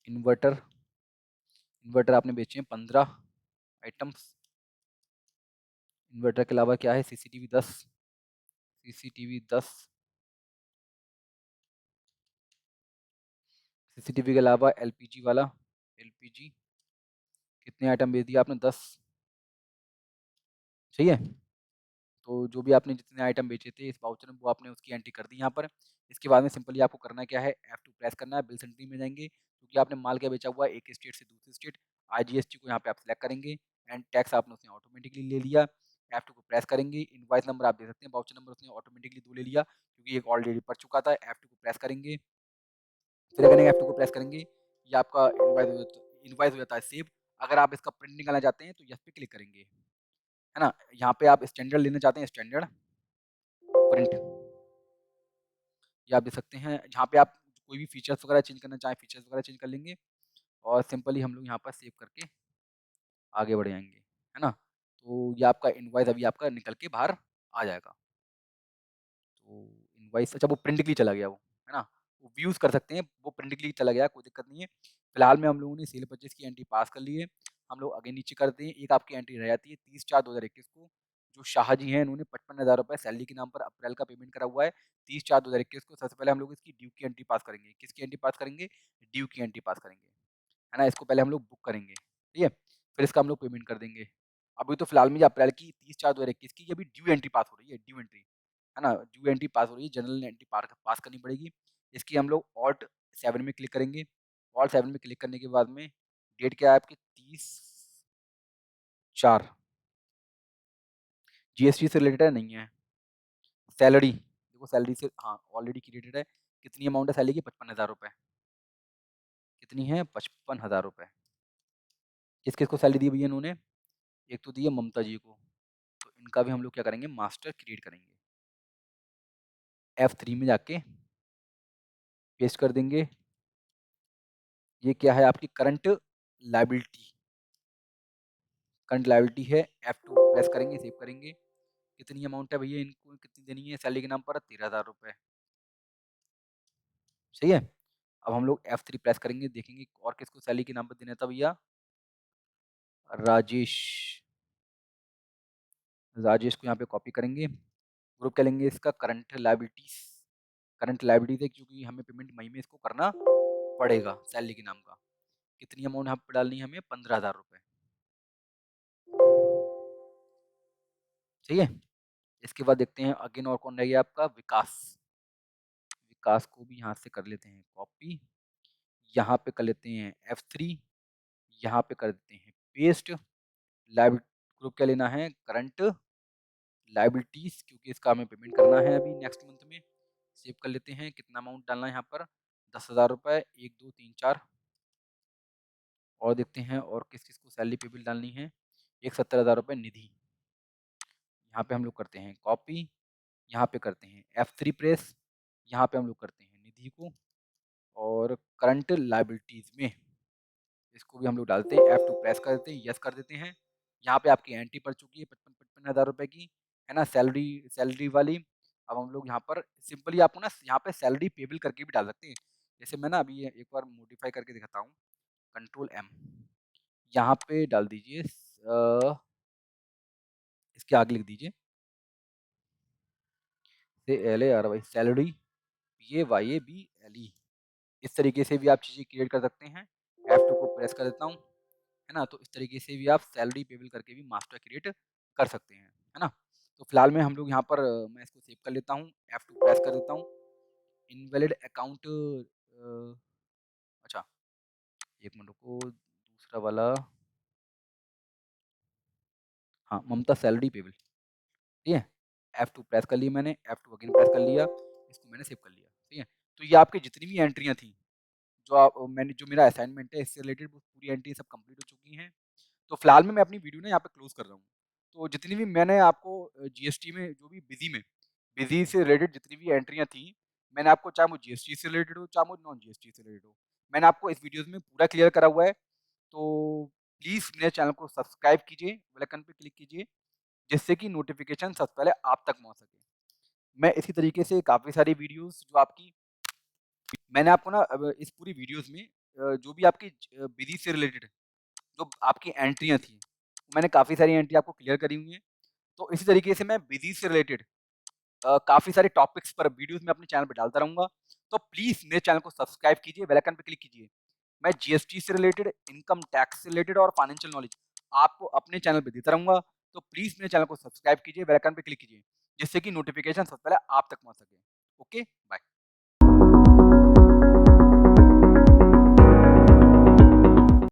इन्वर्टर, इन्वर्टर आपने बेचे हैं 15 आइटम्स। इन्वर्टर के अलावा क्या है, सीसीटीवी 10, सीसीटीवी 10, सीसीटीवी के अलावा एलपीजी वाला, एलपीजी कितने आइटम बेच दिए आपने, 10। सही है, तो जो भी आपने जितने आइटम बेचे थे इस वाउचर में वो आपने उसकी एंट्री कर दी यहाँ पर। इसके बाद में सिंपली आपको करना क्या है, F2 प्रेस करना है, बिल सेंट्री में जाएंगे क्योंकि आपने माल क्या बेचा हुआ है, एक स्टेट से दूसरी स्टेट, आईजीएसटी को यहाँ पे आप सिलेक्ट करेंगे, एंड टैक्स आपने उसने ऑटोमेटिकली ले लिया। F2 को प्रेस करेंगे, इनवॉइस नंबर आप दे सकते हैं, वाउचर नंबर उसने ऑटोमेटिकली 2 ले लिया क्योंकि एक ऑलरेडी पड़ चुका था। F2 को प्रेस करेंगे, फिर अगेन F2 को प्रेस करेंगे, ये आपका इनवॉइस हो जाता है सेव। अगर आप इसका प्रिंट निकालना चाहते हैं तो यस पे क्लिक करेंगे, है ना? यहाँ पे आप स्टैंडर्ड लेना चाहते हैं, स्टैंडर्ड प्रिंट, ये आप दे सकते हैं। जहाँ पे आप कोई भी फीचर्स वगैरह चेंज करना चाहें, फीचर्स वगैरह चेंज कर लेंगे और सिंपली हम लोग यहाँ पर सेव करके आगे बढ़ जाएँगे, है ना? तो ये आपका इनवॉइस अभी आपका निकल के बाहर आ जाएगा। तो इनवॉइस अच्छा वो प्रिंट के लिए चला गया वो, है ना? वो व्यूज़ कर सकते हैं, वो प्रिंट के लिए चला गया, कोई दिक्कत नहीं है। फिलहाल में हम लोगों ने सेल परचेज़ की एंट्री पास कर ली है। हम लोग आगे नीचे करते हैं, एक आपकी एंट्री रह जाती है 30/4/2021 को, जो शाह जी हैं इन्होंने ₹55,000 सैलरी के नाम पर अप्रैल का पेमेंट करा हुआ है। 30/4/2021 को सबसे पहले हम लोग इसकी ड्यू की एंट्री पास करेंगे। किसकी एंट्री पास करेंगे? ड्यू की एंट्री पास करेंगे, है ना? इसको पहले हम लोग बुक करेंगे, ठीक है? फिर इसका हम लोग पेमेंट कर देंगे। अभी तो फिलहाल में ये अप्रैल की 30/4/2021 की अभी ड्यू एंट्री पास हो रही है, ड्यू एंट्री, है ना? ड्यू एंट्री पास हो रही है, जनरल एंट्री पास करनी पड़ेगी। इसकी हम लोग ऑल्ट 7 में क्लिक करेंगे। ऑल्ट 7 में क्लिक करने के बाद में डेट क्या है आपकी 30/4 जीएसटी से रिलेटेड है? नहीं है। सैलरी, देखो सैलरी से हाँ, ऑलरेडी क्रेडिटेड है। कितनी अमाउंट है सैलरी की? ₹55,000। कितनी है? ₹55,000। किस-किस को सैलरी दी भैया इन्होंने? एक तो दी है ममता जी को, तो इनका भी हम लोग क्या करेंगे? मास्टर क्रिएट करेंगे। F3 में जाके पेस्ट कर देंगे। ये क्या है आपकी करंट लायबिलिटी, करंट लायबिलिटी है। F2 प्रेस करेंगे, सेव करेंगे। कितनी अमाउंट है भैया इनको कितनी देनी है सैलरी के नाम पर? ₹13,000। सही है? अब हम लोग F3 प्रेस करेंगे, देखेंगे और किसको सैलरी के नाम पर देना था भैया? राजेश। राजेश को यहाँ पे कॉपी करेंगे। ग्रुप क्या लेंगे इसका? Current liabilities. करंट लायबिलिटी है क्योंकि हमें पेमेंट मई में इसको करना पड़ेगा सैलरी के नाम का। कितनी अमाउंट यहाँ पे डालनी है हमें? ₹15,000। सही है? इसके बाद देखते हैं अगेन और कौन रह गया आपका? विकास। विकास को भी यहाँ से कर लेते हैं कॉपी, यहाँ पे कर लेते हैं F3, यहाँ पे कर देते हैं पेस्ट। लायबिलिटी ग्रुप क्या लेना है? करंट लायबिलिटीज़, क्योंकि इसका हमें पेमेंट करना है अभी नेक्स्ट मंथ में। सेव कर लेते हैं। कितना अमाउंट डालना है यहाँ पर? ₹10,000 1, 2, 3, 4 और देखते हैं और किस-किस को सैलरी पेबल डालनी है। एक ₹70,000 निधि, यहाँ पे हम लोग करते हैं कॉपी, यहाँ पे करते हैं F3 प्रेस, यहाँ पे हम लोग करते हैं निधि को और करंट लायबिलिटीज़ में इसको भी हम लोग डालते हैं, F2 प्रेस कर देते हैं, यस कर देते हैं। यहाँ पे आपकी एंट्री पड़ चुकी है 55,000 रुपए की, है ना? सैलरी सैलरी वाली। अब हम लोग यहाँ पर सिंपली आपको ना यहाँ पे सैलरी पेबल करके भी डाल सकते हैं। जैसे मैं ना अभी ये एक बार मॉडिफाई करके दिखाता हूँ, कंट्रोल M, यहाँ पे डाल दीजिए इसके आगे लिख दीजिए SALARY सैलरी PAYABLE। इस तरीके से भी आप चीज़ें क्रिएट कर सकते हैं। F2 को प्रेस कर देता हूँ, है ना? तो इस तरीके से भी आप सैलरी पेबल करके भी मास्टर क्रिएट कर सकते हैं, है ना? तो फिलहाल में हम लोग यहाँ पर मैं इसको सेव कर लेता हूँ, F2 प्रेस कर देता हूँ। इनवैलिड अकाउंट अच्छा 1 मिनट रुको, दूसरा वाला हाँ, ममता सैलरी पेबल, ठीक है? F2 प्रेस कर लिया मैंने, F2 अगेन प्रेस कर लिया, इसको मैंने सेव कर लिया, ठीक है? तो ये आपकी जितनी भी एंट्रियाँ थी, जो मेरा असाइनमेंट है इससे रिलेटेड वो पूरी एंट्री सब कंप्लीट हो चुकी हैं। तो फिलहाल में मैं अपनी वीडियो ना यहाँ पे क्लोज़ कर रहा हूँ। तो जितनी भी मैंने आपको जीएसटी में जो भी बिज़ी से रिलेटेड जितनी भी एंट्रियाँ थी, मैंने आपको चाहे वो जीएसटी से रिलेटेड हो, चाहे वो नॉन जीएसटी से रिलेटेड हो, मैंने आपको इस वीडियोज़ में पूरा क्लियर करा हुआ है। तो प्लीज़ मेरे चैनल को सब्सक्राइब कीजिए, बेल आइकन पे क्लिक कीजिए, जिससे कि नोटिफ़िकेशन सबसे पहले आप तक पहुँच सके। मैं इसी तरीके से काफ़ी सारी वीडियोज़ जो आपकी मैंने आपको ना अब इस पूरी वीडियोज़ में जो भी आपकी विधि से रिलेटेड जो आपकी एंट्रियाँ थी, मैंने काफ़ी सारी एंट्री आपको क्लियर करी हुई हैं। तो इसी तरीके से मैं विधि से रिलेटेड काफ़ी सारे टॉपिक्स पर वीडियोज़ मैं अपने चैनल पे डालता रहूँगा। तो प्लीज़ मेरे चैनल को सब्सक्राइब कीजिए, बेल आइकन पे क्लिक कीजिए। मैं जीएसटी से रिलेटेड, इनकम टैक्स से रिलेटेड और फाइनेंशियल नॉलेज आपको अपने चैनल पे देता रहूँगा। तो प्लीज़ मेरे चैनल को सब्सक्राइब कीजिए, बेल आइकन पे क्लिक कीजिए, जिससे कि नोटिफ़िकेशन सबसे पहले आप तक पहुँच सके। Okay, bye.